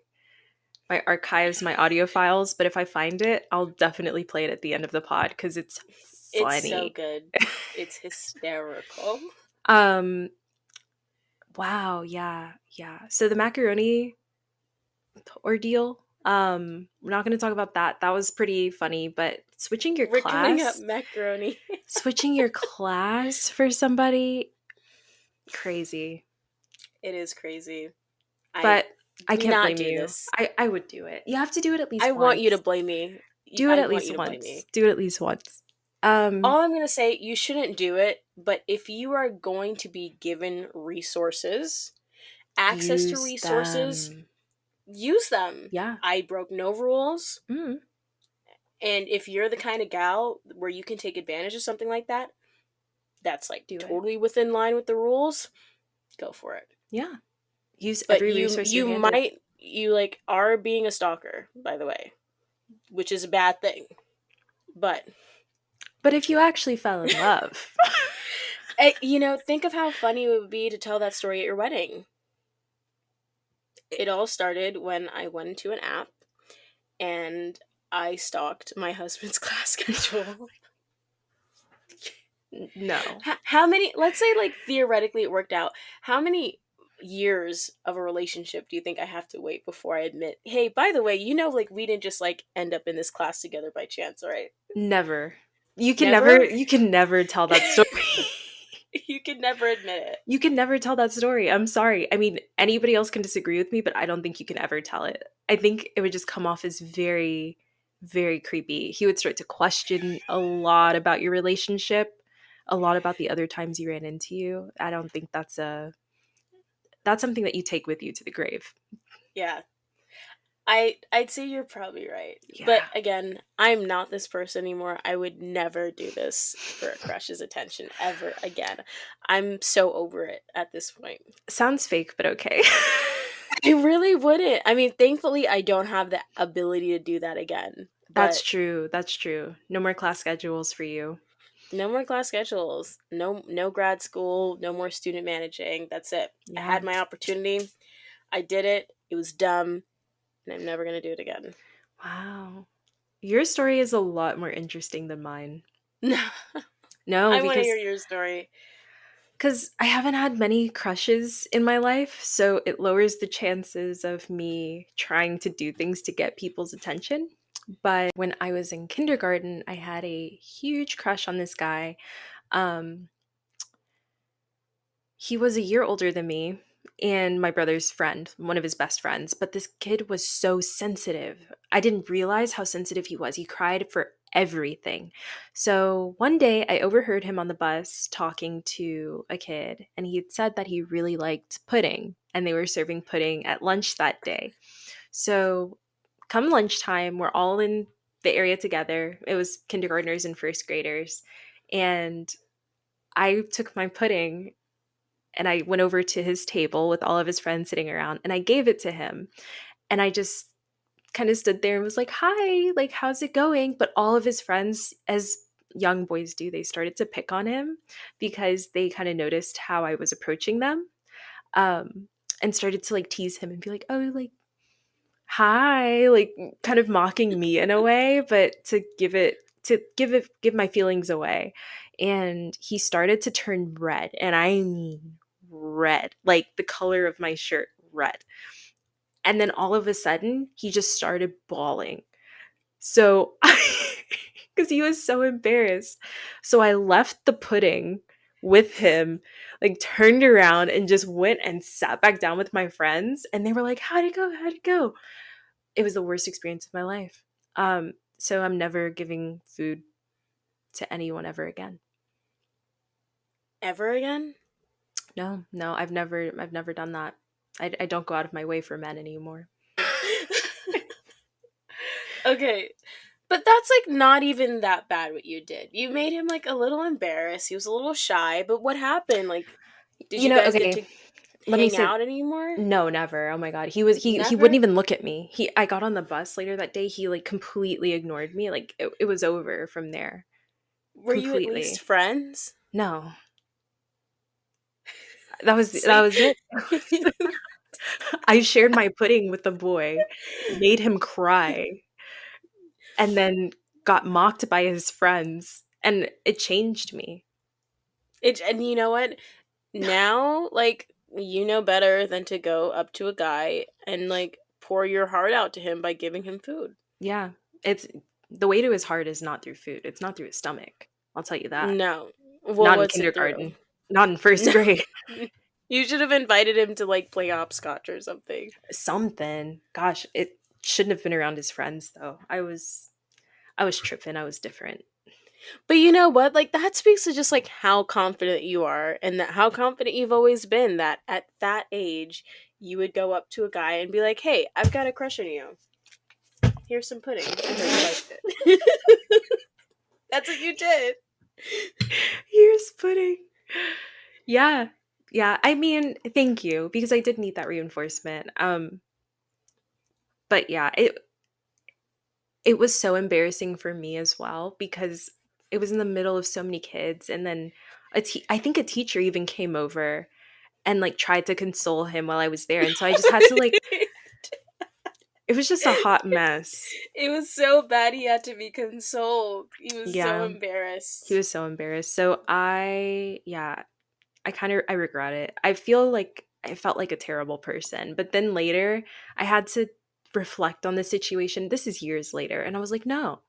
archives, my audio files, but if I find it, I'll definitely play it at the end of the pod because it's it's so funny. good. It's hysterical. um wow, yeah, yeah. So the macaroni ordeal, we're not going to talk about that. That was pretty funny, but We're coming up macaroni. switching your class for somebody crazy. It is crazy. I But I do can't not blame do you. this. I would do it. You have to do it at I least want you to once. blame me. Do it I at want you least to blame once. me. Do it at least once. Um All I'm going to say, you shouldn't do it, but if you are going to be given resources Access to Use resources, them. use them. Yeah. I broke no rules. Mm, And if you're the kind of gal where you can take advantage of something like that, that's like do it. totally within line with the rules, go for it. Yeah. Use But every you resource you're you handed. might you like are being a stalker, by the way, which is a bad thing. But But if you actually fell in love, think of how funny it would be to tell that story at your wedding. It all started when I went into an app and I stalked my husband's class schedule. no. How many, let's say, like, theoretically it worked out. How many years of a relationship do you think I have to wait before I admit, hey, by the way, like, we didn't just, like, end up in this class together by chance, all right? Never. Never? You can never tell that story. You could never admit it. You can never tell that story. I'm sorry. I mean, anybody else can disagree with me, but I don't think you can ever tell it. I think it would just come off as very, very creepy. He would start to question a lot about your relationship, a lot about the other times you ran into you. I don't think that's something that you take with you to the grave. Yeah. I'd say you're probably right. But Yeah. again, I'm not this person anymore. I would never do this for a crush's attention ever again. I'm so over it at this point. Sounds fake, but okay. I really wouldn't. I mean, thankfully I don't have the ability to do that again. That's But true. That's true. No more class schedules for you. no more class schedules. No grad school, no more student managing. That's it. I Yeah. had my opportunity. I did it. It was dumb, and I'm never going to do it again. Wow. Your story is a lot more interesting than mine. No. No, I want to hear your story. because I haven't had many crushes in my life, so it lowers the chances of me trying to do things to get people's attention. But when I was in kindergarten, I had a huge crush on this guy. Um, he was a year older than me and my brother's friend, one of his best friends. But this kid was so sensitive. I didn't realize how sensitive he was. He cried for everything. So one day I overheard him on the bus talking to a kid, and he had said that he really liked pudding, and they were serving pudding at lunch that day. So come lunchtime, we're all in the area together. It was kindergartners and first graders. And I took my pudding and I went over to his table with all of his friends sitting around and I gave it to him. And I just kind of stood there and was like, "Hi, like, how's it going?" But all of his friends, as young boys do, they started to pick on him because they kind of noticed how I was approaching them, um, and started to like tease him and be like, "Oh, like, hi," like kind of mocking me in a way, but give my feelings away. And he started to turn red, and I mean red, like the color of my shirt, red. And then all of a sudden, he just started bawling. So, because he was so embarrassed. So I left the pudding with him, like turned around and just went and sat back down with my friends. And they were like, "How'd it go? How'd it go?" It was the worst experience of my life. So I'm never giving food to anyone ever again. Ever again? No, no, I've never done that. I don't go out of my way for men anymore. Okay. But that's like not even that bad what you did. You made him like a little embarrassed. He was a little shy, but what happened? Like, did You you know, guys get okay, to let me hang say out anymore? no, never. Oh my god. He wouldn't Never? even look at me. He I got on the bus later that day, he like completely ignored me. Like it was over from there. Were you at least Completely. friends? No. So That was it. I shared my pudding with the boy, made him cry, and then got mocked by his friends, and it changed me. and you know what? Now, like, you know better than to go up to a guy and like pour your heart out to him by giving him food. Yeah. It's the way to his heart is not through food. It's not through his stomach. I'll tell you that. No. Well, Not in what's it through? kindergarten. Not in first No. grade. You should have invited him to like play hopscotch or something. Something. Gosh, it shouldn't have been around his friends though. I was tripping. I was different. But you know what? Like that speaks to just like how confident you are and that how confident you've always been that at that age you would go up to a guy and be like, "Hey, I've got a crush on you. Here's some pudding. I heard you liked it." That's what you did. Here's pudding. Yeah. Yeah. I mean, thank you because I did need that reinforcement. But yeah, it was so embarrassing for me as well because it was in the middle of so many kids and then I think a teacher even came over and like tried to console him while I was there and so I just had to like it was just a hot mess. It was so bad he had to be consoled. He was so Yeah. He embarrassed. was so embarrassed. So I kind of I regret it. I feel like I felt like a terrible person. But then later, I had to reflect on the situation. This is years later, and I was like, "No.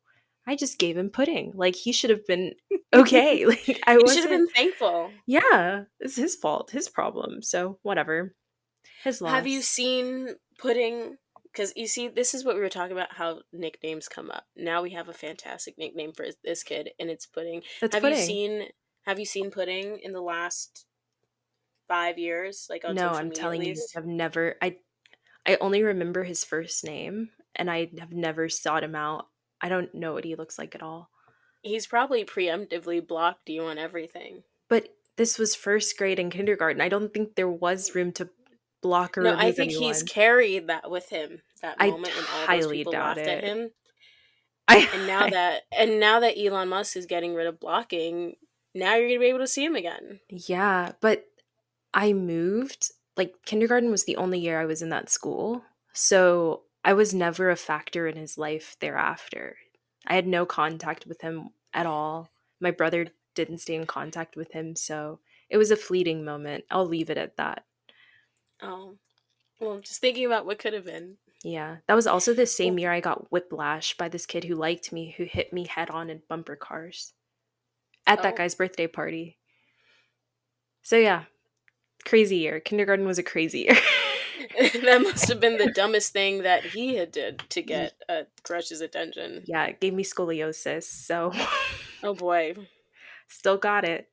I just gave him pudding. Like he should have been okay. Like I You should have wasn't been thankful. yeah, it's his fault, his problem. So, whatever. His Have you loss. seen pudding? Because you see, this is what we were talking about how nicknames come up. Now we have a fantastic nickname for this kid, and it's pudding. That's Have you pudding. seen? Have you seen pudding in the last 5 years, like on No, social I'm media at telling you, least? I've never I only remember his first name and I have never sought him out. I don't know what he looks like at all. He's probably preemptively blocked you on everything. But this was first grade and kindergarten. I don't think there was room to block or No, I remove think he's anyone. carried that with him, that I moment when all those highly people doubt laughed at it. him. I, I And now that Elon Musk is getting rid of blocking, now you're gonna be able to see him again. yeah, but I moved. Like kindergarten was the only year I was in that school. So I was never a factor in his life thereafter. I had no contact with him at all. My brother didn't stay in contact with him, so it was a fleeting moment. I'll leave it at that. Oh, well, I'm just thinking about what could have been. Yeah. That was also the same Well, year I got whiplash by this kid who liked me, who hit me head on in bumper cars at that oh, guy's birthday party. So yeah, crazy year. Kindergarten was a crazy year. that must have been the dumbest thing that he had did to Ye- get a crush's attention. yeah, it gave me scoliosis, so Oh boy. still got it.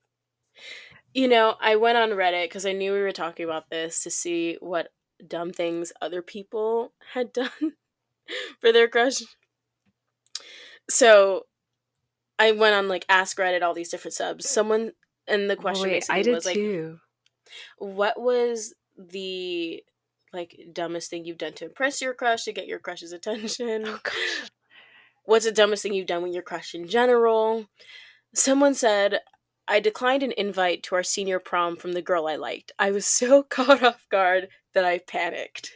You know, I went on Reddit because I knew we were talking about this to see what dumb things other people had done for their crush. So I went on like Ask Reddit, all these different subs. Someone, and the Oh question wait, I basically did was like, too. what was the like dumbest thing you've done to impress your crush to get your crush's Oh attention? gosh. What's the dumbest thing you've done with your crush in general? Someone said, I declined an invite to our senior prom from the girl I liked. I was so caught off guard that I panicked.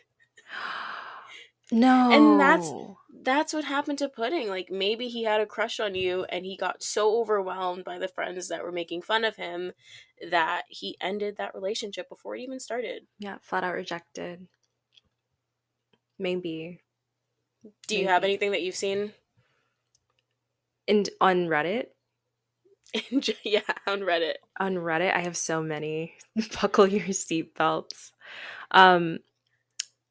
And No. that's what happened to Pudding. Like maybe he had a crush on you and he got so overwhelmed by the friends that were making fun of him that he ended that relationship before it even started. Yeah, flat out rejected. Maybe. Do you have Maybe. anything that you've seen? And on Reddit, Yeah, on Reddit. I have so many. Buckle your seatbelts. Um,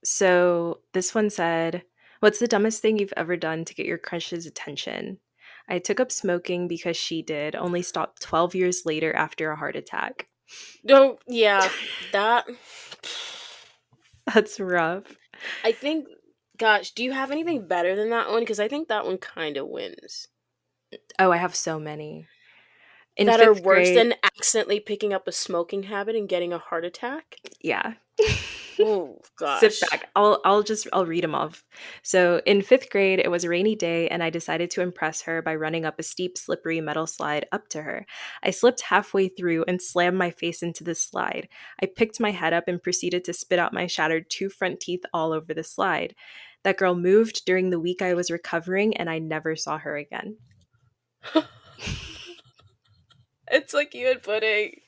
so this one said, "What's the dumbest thing you've ever done to get your crush's attention?" I took up smoking because she did, only stopped 12 years later after a heart attack. No, yeah, that. That's rough. I think, gosh, do you have anything better than that one? Because I think that one kind of wins. Oh, I have so many. In That are 5th worse grade, than accidentally picking up a smoking habit and getting a heart attack? yeah. Oh, Sit gosh. back. I'll read them off. So in 5th grade, it was a rainy day and I decided to impress her by running up a steep, slippery metal slide up to her. I slipped halfway through and slammed my face into the slide. I picked my head up and proceeded to spit out my shattered 2 front teeth all over the slide. That girl moved during the week I was recovering and I never saw her again. It's like you and Pudding.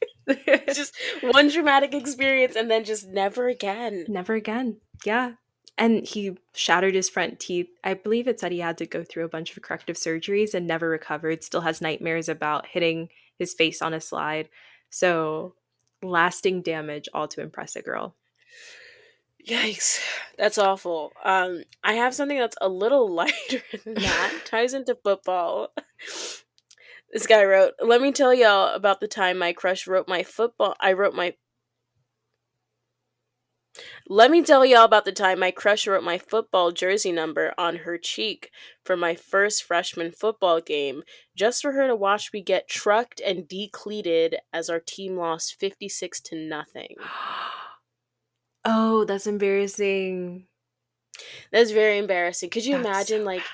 Just one dramatic experience and then just never again. Never again. Yeah. And he shattered his front teeth. I believe it said he had to go through a bunch of corrective surgeries and never recovered. Still has nightmares about hitting his face on a slide. So, lasting damage, all to impress a girl. Yikes. That's awful. I have something that's a little lighter than that. Ties into football. This guy wrote, "Let me tell y'all about the time my crush wrote my football. I wrote my. Let me tell y'all about the time my crush wrote my football jersey number on her cheek for my first freshman football game, just for her to watch me get trucked and decleated as our team lost 56 to nothing." Oh, that's embarrassing. That's very embarrassing. Could you That's so imagine, like, bad.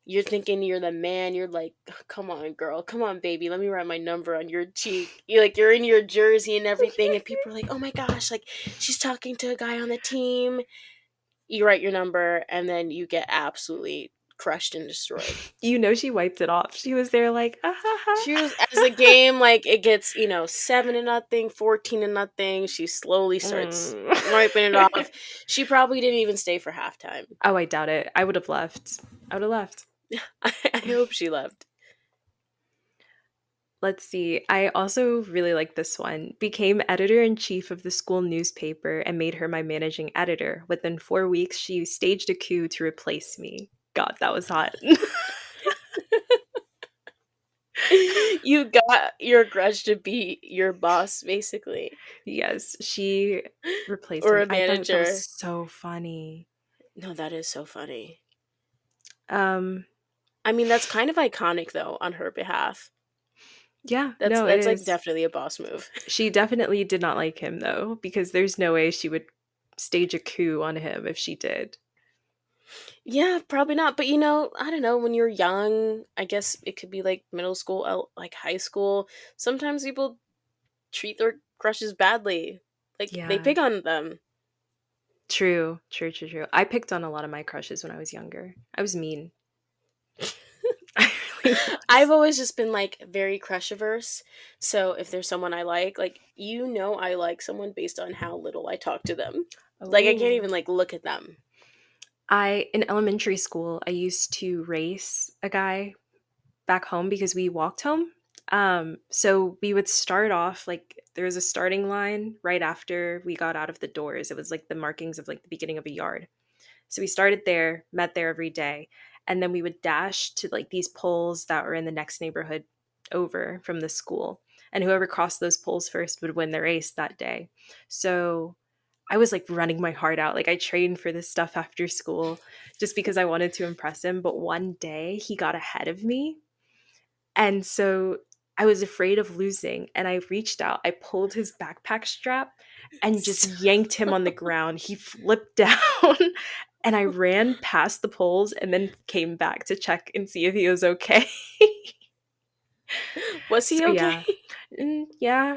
you're thinking you're the man, you're like, "Come on, girl, come on, baby, let me write my number on your cheek." You're in your jersey and everything, and people are like, "Oh my gosh, like, she's talking to a guy on the team." You write your number, and then you get absolutely crushed and destroyed. You know she wiped it off. She was there like, ah, ha, She was, ha. as the game, like, it gets, 7 to nothing, 14 to nothing. She slowly starts Mm. wiping it off. She probably didn't even stay for halftime. Oh, I doubt it. I would have left. I would have left. I hope she left. Let's see. I also really like this one. Became editor in chief of the school newspaper and made her my managing editor. Within 4 weeks, she staged a coup to replace me. God, that was hot. You got your crush to be your boss, basically, Yes, she replaced or me. a I thought that was manager. so funny. No, that is so funny. Um, I mean, that's kind of iconic, though, on her behalf. yeah, That's no, it that's like is. definitely a boss move. She definitely did not like him though, because there's no way she would stage a coup on him if she did. Yeah, probably not. But I don't know. When you're young, I guess it could be like middle school, like high school. Sometimes people treat their crushes badly. Like they Yeah. pick on them. True, true, true, true. I picked on a lot of my crushes when I was younger. I was mean. I really I've was. always just been like very crush averse. So if there's someone I like I like someone based on how little I talk to them. Like I can't Oh. even like look at them. I in elementary school, I used to race a guy back home because we walked home. So we would start off like there was a starting line right after we got out of the doors. It was like the markings of like the beginning of a yard. So we started there, met there every day, and then we would dash to like these poles that were in the next neighborhood over from the school. And whoever crossed those poles first would win the race that day. So I was like running my heart out. Like I trained for this stuff after school just because I wanted to impress him. But one day he got ahead of me. And so I was afraid of losing. And I reached out, I pulled his backpack strap and just yanked him on the ground. He flipped down and I ran past the poles and then came back to check and see if he was okay. Was So he okay? yeah. Yeah.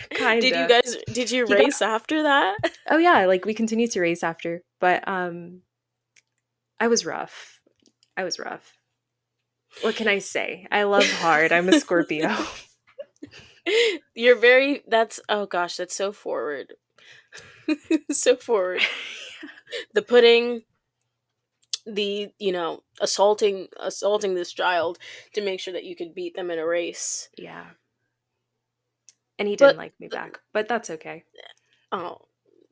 Kinda. Did you He got race after that? Oh yeah, like we continued to race after, but I was rough. I was rough. What can I say? I love hard. I'm a Scorpio. You're very that's oh gosh, that's so forward. So forward. The pudding, the, assaulting this child to make sure that you could beat them in a race. Yeah. And he didn't But like me back, but that's okay. oh,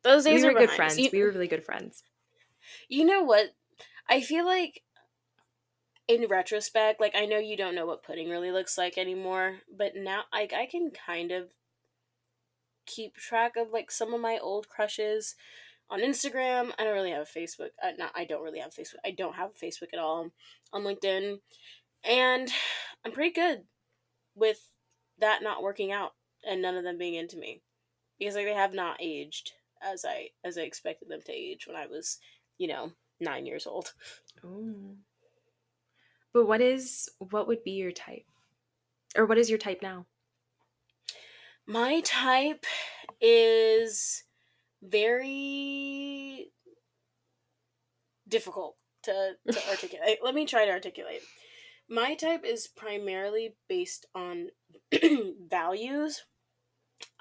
those We days are were good behind us. friends. We were really good friends. You know what? I feel like in retrospect, like I know you don't know what pudding really looks like anymore, but now like I can kind of keep track of like some of my old crushes on Instagram. I don't really have a Facebook. I don't really have Facebook. I don't have a Facebook at all. On LinkedIn, and I'm pretty good with that not working out and none of them being into me because like they have not aged as I expected them to age when I was, you know, 9 years old. Oh. But what would be your type? Or what is your type now? My type is very difficult to articulate. Let me try to articulate. My type is primarily based on values.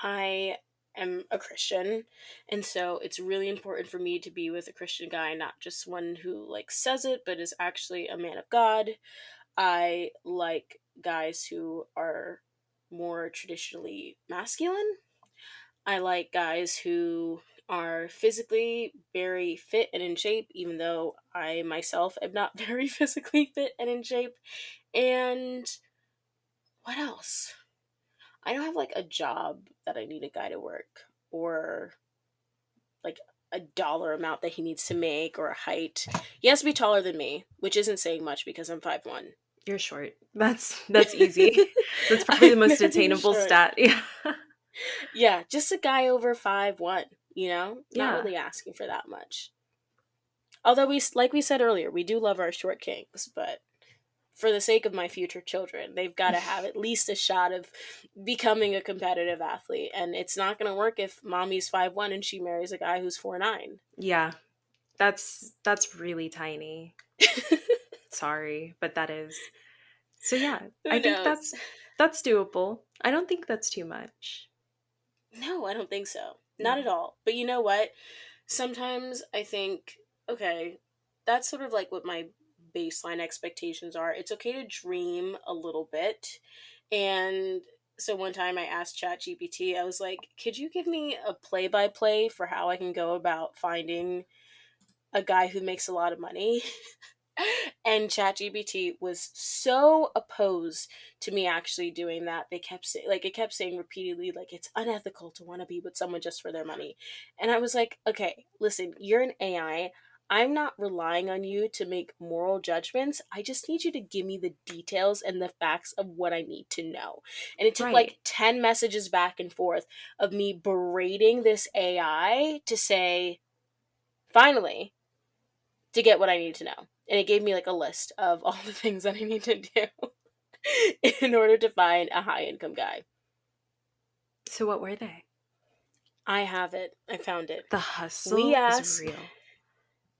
I am a Christian, and so it's really important for me to be with a Christian guy, not just one who like says it, but is actually a man of God. I like guys who are more traditionally masculine. I like guys who are physically very fit and in shape, even though I myself am not very physically fit and in shape. And what else? I don't have like a job that I need a guy to work, or like a dollar amount that he needs to make, or a height. He has to be taller than me, which isn't saying much because I'm 5'1". You're short. That's easy. That's probably the I'm most very attainable short. stat. Yeah. Yeah, just a guy over 5'1", Not Yeah. really asking for that much. Although like we said earlier, we do love our short kings, but for the sake of my future children, they've got to have at least a shot of becoming a competitive athlete. And it's not going to work if mommy's 5'1" and she marries a guy who's 4'9". Yeah. That's really tiny. Sorry, but that is. So yeah, I Who think knows? that's doable. I don't think that's too much. No, I don't think so. No. Not at all. But you know what? Sometimes I think, okay, that's sort of like what my baseline expectations are. It's okay to dream a little bit. And so one time I asked ChatGPT, I was like, could you give me a play by play for how I can go about finding a guy who makes a lot of money? And ChatGPT was so opposed to me actually doing that. They kept saying, like, it kept saying repeatedly, like, it's unethical to want to be with someone just for their money. And I was like, okay, listen, you're an AI. I'm not relying on you to make moral judgments. I just need you to give me the details and the facts of what I need to know. And it took Right. like 10 messages back and forth of me berating this AI to say, finally, to get what I need to know. And it gave me like a list of all the things that I need to do in order to find a high income guy. So what were they? I have it. I found it. The We hustle is asked real.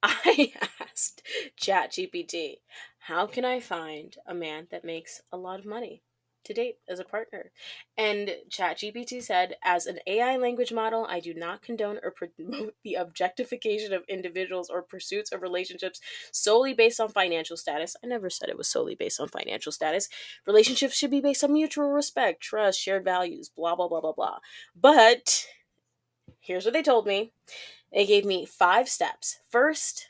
I asked ChatGPT, how can I find a man that makes a lot of money to date as a partner? And ChatGPT said, as an AI language model, I do not condone or promote the objectification of individuals or pursuits of relationships solely based on financial status. I never said it was solely based on financial status. Relationships should be based on mutual respect, trust, shared values, blah, blah, blah, blah, blah. But here's what they told me. They gave me 5 steps. First,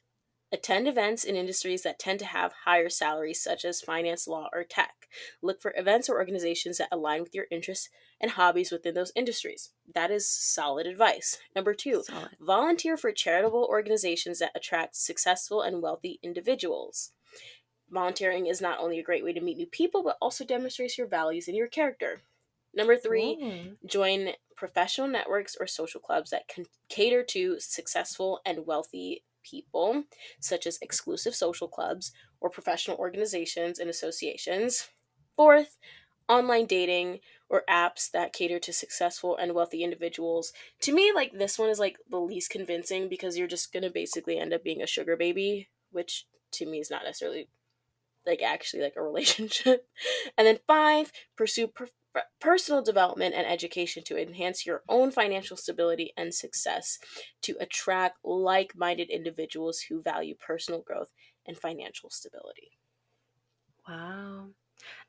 attend events in industries that tend to have higher salaries, such as finance, law, or tech. Look for events or organizations that align with your interests and hobbies within those industries. That is solid advice. Number 2, Solid. volunteer for charitable organizations that attract successful and wealthy individuals. Volunteering is not only a great way to meet new people, but also demonstrates your values and your character. Number 3, Oh, join professional networks or social clubs that can cater to successful and wealthy people, such as exclusive social clubs or professional organizations and associations. Fourth, online dating or apps that cater to successful and wealthy individuals. To me, like this one is like the least convincing because you're just going to basically end up being a sugar baby, which to me is not necessarily like actually like a relationship. And then 5, pursue personal development and education to enhance your own financial stability and success, to attract like-minded individuals who value personal growth and financial stability. wow.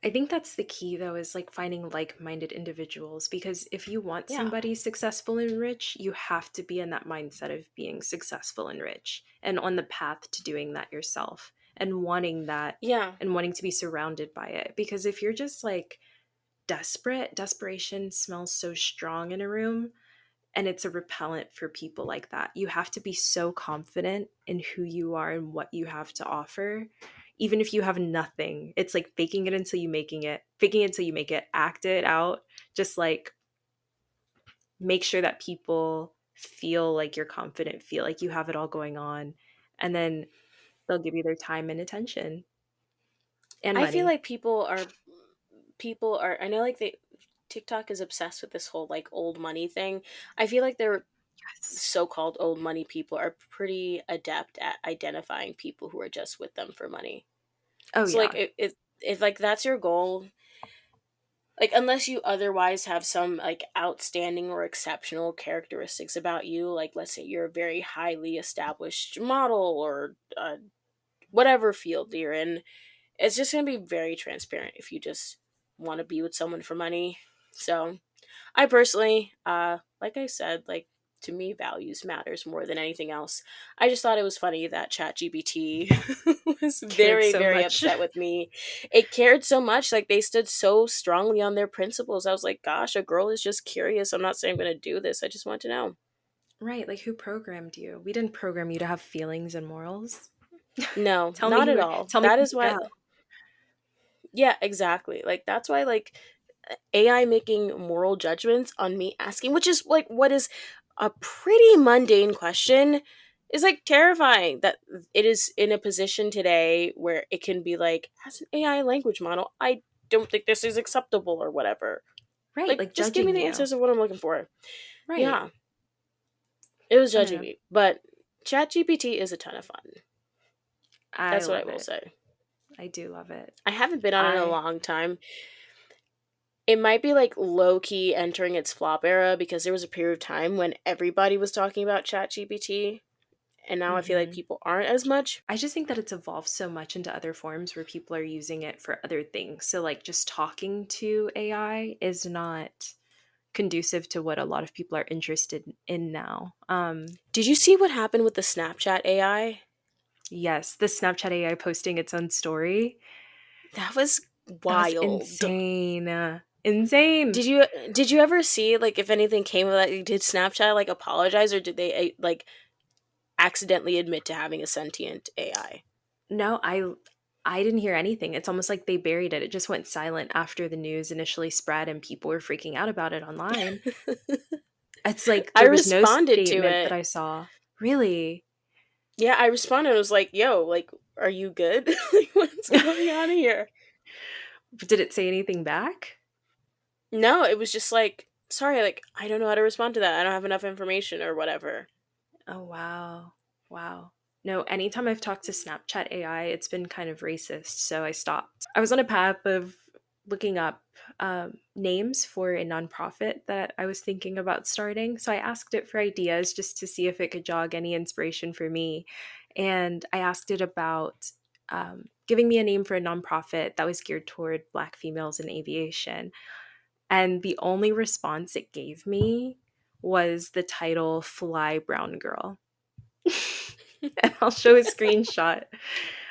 I think that's the key though, is like finding like-minded individuals, because if you want Yeah. somebody successful and rich, you have to be in that mindset of being successful and rich and on the path to doing that yourself and wanting that Yeah. and wanting to be surrounded by it. Because if you're just like desperation smells so strong in a room, and it's a repellent for people like that. You have to be so confident in who you are and what you have to offer. Even if you have nothing, it's like faking it until you making it, faking it until you make it, act it out. Just like make sure that people feel like you're confident, feel like you have it all going on. And then they'll give you their time and attention and I feel money. like people are I know like they TikTok is obsessed with this whole like old money thing. I feel like they're Yes. so-called old money people are pretty adept at identifying people who are just with them for money. Oh, So like yeah. if like that's your goal, like unless you otherwise have some like outstanding or exceptional characteristics about you, like let's say you're a very highly established model or whatever field you're in, it's just going to be very transparent if you just want to be with someone for money. So I personally, like I said, like to me, values matters more than anything else. I just thought it was funny that ChatGPT was Cared very, so very much. upset with me. It cared so much. Like, they stood so strongly on their principles. I was like, gosh, a girl is just curious. I'm not saying I'm going to do this. I just want to know. Right, like who programmed you? We didn't program you to have feelings and morals. No, not at all. Tell me That where is to why, go. yeah, exactly. Like, that's why, like, AI making moral judgments on me asking, which is like what is a pretty mundane question, is like terrifying that it is in a position today where it can be like, as an AI language model, I don't think this is acceptable or whatever. Right, Like, like just give me judging the you. answers of what I'm looking for. Right. Yeah, it was I don't judging know. me, but ChatGPT is a ton of fun. I That's what I love will it. say. I do love it. I haven't been on it in a I long time. It might be like low key entering its flop era because there was a period of time when everybody was talking about ChatGPT, and now I feel like mhm. people aren't as much. I just think that it's evolved so much into other forms where people are using it for other things. So like just talking to AI is not conducive to what a lot of people are interested in now. Did you see what happened with the Snapchat AI? Yes, the Snapchat AI posting its own story. That was That was wild. insane. Insane. Did you did you ever see like if anything came of that? Did Snapchat like apologize or did they like accidentally admit to having a sentient AI? No, I didn't hear anything. It's almost like they buried it. It just went silent after the news initially spread and people were freaking out about it online. It's like I there was no responded to statement that it. I saw. Really? Yeah, I responded. I was like, "Yo, like, are you good? Like, what's going on here?" Did it say anything back? No, it was just like, sorry, like, I don't know how to respond to that. I don't have enough information or whatever. Oh, wow. Wow. No, anytime I've talked to Snapchat AI, it's been kind of racist, so I stopped. I was on a path of looking up names for a nonprofit that I was thinking about starting. So I asked it for ideas just to see if it could jog any inspiration for me. And I asked it about giving me a name for a nonprofit that was geared toward Black females in aviation. And the only response it gave me was the title Fly Brown Girl. And I'll show a screenshot.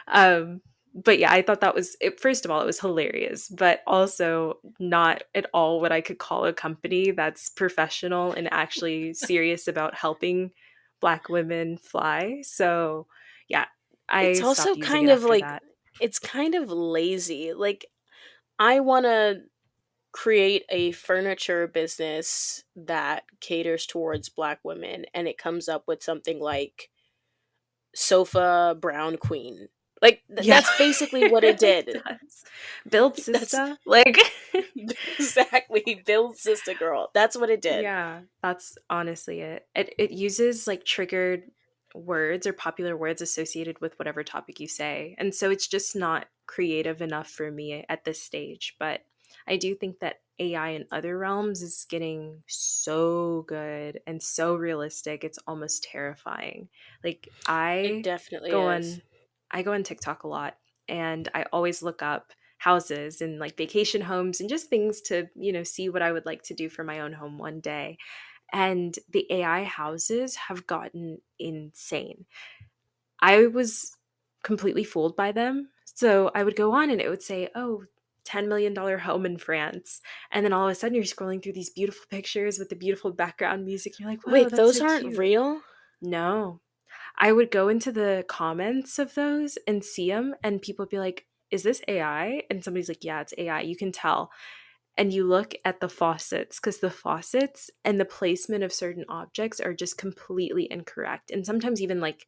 Um, but yeah, I thought that was it. First of all, it was hilarious, but also not at all what I could call a company that's professional and actually serious about helping Black women fly. So yeah, It's I also stopped using it kind of after like, that. it's kind of lazy. Like, I want to create a furniture business that caters towards Black women, and it comes up with something like Sofa Brown Queen. Like, Yeah, that's basically what it it did. does. Build That's sister. Like exactly Bill's sister girl. That's what it did. yeah, that's honestly it. It uses like triggered words or popular words associated with whatever topic you say. And so it's just not creative enough for me at this stage, but I do think that AI in other realms is getting so good and so realistic. It's almost terrifying. Like It definitely go is. on I go on TikTok a lot and I always look up houses and like vacation homes and just things to, see what I would like to do for my own home one day. And the AI houses have gotten insane. I was completely fooled by them. So I would go on and it would say, oh, $10 million home in France. And then all of a sudden you're scrolling through these beautiful pictures with the beautiful background music. And you're like, wow, Wait, that's those so aren't cute. real? No, I would go into the comments of those and see them, and people would be like, "Is this AI?" And somebody's like, "Yeah, it's AI." You can tell. And you look at the faucets because the faucets and the placement of certain objects are just completely incorrect. And sometimes even like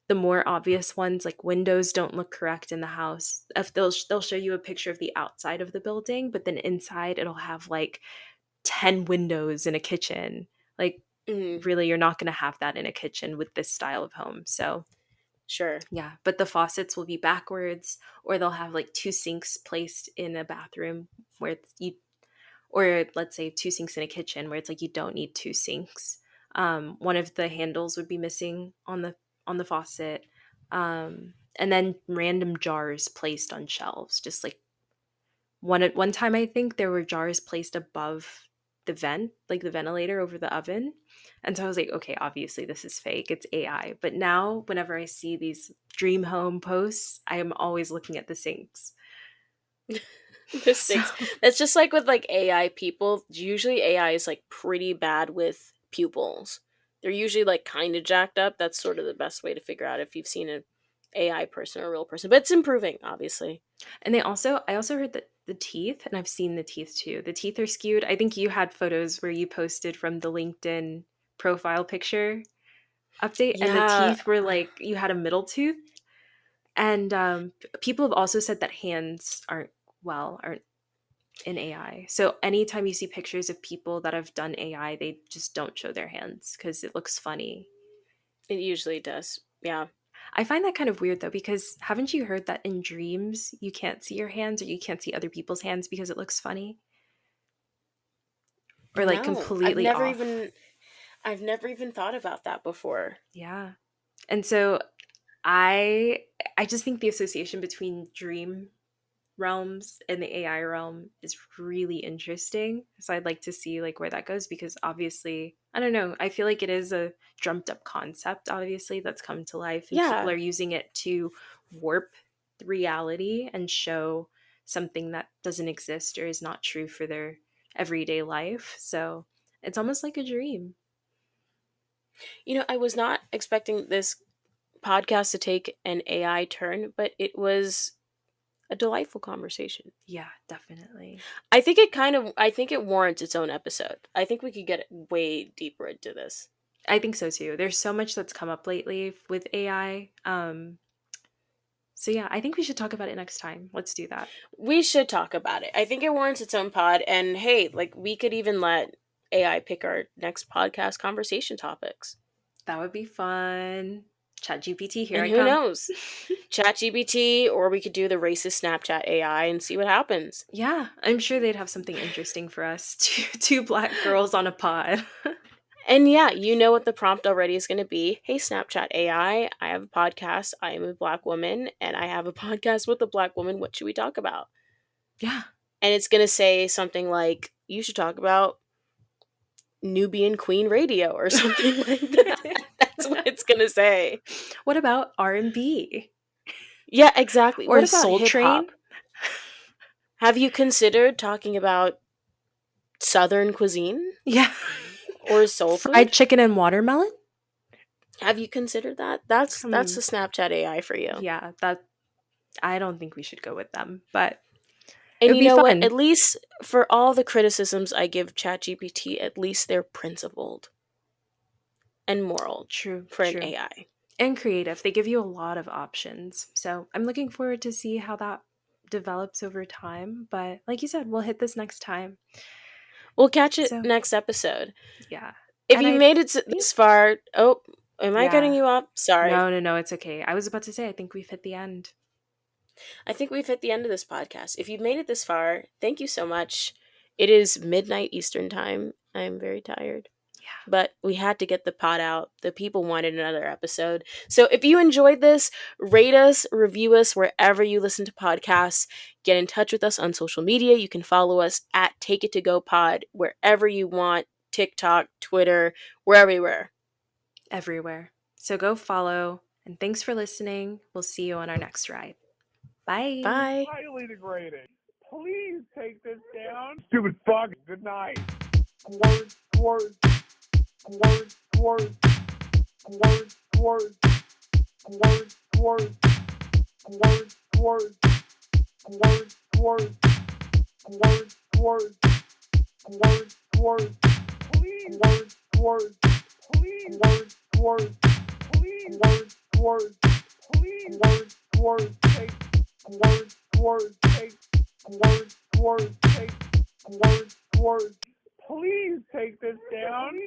the more obvious ones, like windows don't look correct in the house. If they'll show you a picture of the outside of the building, but then inside it'll have like 10 windows in a kitchen. Like Mm, really you're not going to have that in a kitchen with this style of home. So sure. yeah, but the faucets will be backwards, or they'll have like two sinks placed in a bathroom where or let's say two sinks in a kitchen where it's like you don't need two sinks. One of the handles would be missing on the faucet, and then random jars placed on shelves. Just like one time, I think there were jars placed above. the vent, like the ventilator over the oven. And so I was like, okay, obviously this is fake. It's AI. But now whenever I see these dream home posts, I am always looking at the sinks. The So six. That's just like with like AI people. Usually AI is like pretty bad with pupils. They're usually like kind of jacked up. That's sort of the best way to figure out if you've seen an AI person or a real person. But it's improving, obviously. and I also heard that the teeth, and I've seen the teeth too. The teeth are skewed. I think you had photos where you posted from the LinkedIn profile picture update, and the Yeah, teeth were like you had a middle tooth. And people have also said that hands aren't in AI. So anytime you see pictures of people that have done AI, they just don't show their hands because it looks funny. it usually does. Yeah. I find that kind of weird though, because haven't you heard that in dreams you can't see your hands or you can't see other people's hands because it looks funny or like No, I've completely never off? even I've never even thought about that before. Yeah. And so I I just think the association between dream realms and the AI realm is really interesting. So I'd like to see like where that goes because obviously, I don't know, I feel like it is a dreamt up concept obviously that's come to life and people Yeah. are using it to warp reality and show something that doesn't exist or is not true for their everyday life. So it's almost like a dream. I was not expecting this podcast to take an AI turn, but it was a delightful conversation. Yeah, definitely. I think it warrants its own episode. I think we could get way deeper into this. I think so too. There's so much that's come up lately with AI. So yeah, I think we should talk about it next time. Let's do that. We should talk about it. I think it warrants its own pod. And hey, like we could even let AI pick our next podcast conversation topics. That would be fun. ChatGPT, here And I who come. knows? ChatGPT, or we could do the racist Snapchat AI and see what happens. Yeah, I'm sure they'd have something interesting for us. Two black girls on a pod. And yeah, you know what the prompt already is going to be. Hey, Snapchat I have a podcast. I am a black woman, and I have a podcast with a black woman. What should we talk about? Yeah. And it's going to say something like, you should talk about Nubian Queen Radio or something like that. That's what it's going to say. What about R&B Yeah, exactly. or What about Soul hip Train? hop? Have you considered talking about Southern cuisine Yeah. or soul Fried food? chicken and watermelon? Have you considered that? That's Hmm. the Snapchat AI for you. Yeah, that I don't think we should go with them, but it And would you be know what? fun. At least for all the criticisms I give ChatGPT, at least they're principled and moral True, for an true. AI. And creative. They give you a lot of options. So I'm looking forward to see how that develops over time. But like you said, we'll hit this next time. We'll catch it So next episode. yeah. If And you I made it think this far, oh, am I cutting yeah. you off? Sorry. No, no, no, it's okay. I was about to say I think we've hit the end. I think we've hit the end of this podcast. If you've made it this far, thank you so much. It is midnight Eastern time. I am very tired. Yeah. But we had to get the pod out. The people wanted another episode. So if you enjoyed this, rate us, review us wherever you listen to podcasts. Get in touch with us on social media. You can follow us at Take It To Go Pod wherever you want. TikTok, Twitter, we're everywhere. Everywhere. So go follow and thanks for listening. We'll see you on our next ride. Bye. Bye. Highly degrading. Please take this down. Stupid fuck. Good night. Squirt, squirt, squirt, squirt, squirt, squirt, squirt, squirt, squirt, squirt, squirt, squirt, squirt, squirt, squirt, squirt. Please. Squirt, squirt. Please. Squirt, squirt. Please. Squirt, squirt. Please. Squirt, squirt. Take. Squirt, squirt. Take. Squirt, squirt. Take. Squirt, squirt. Please take this down.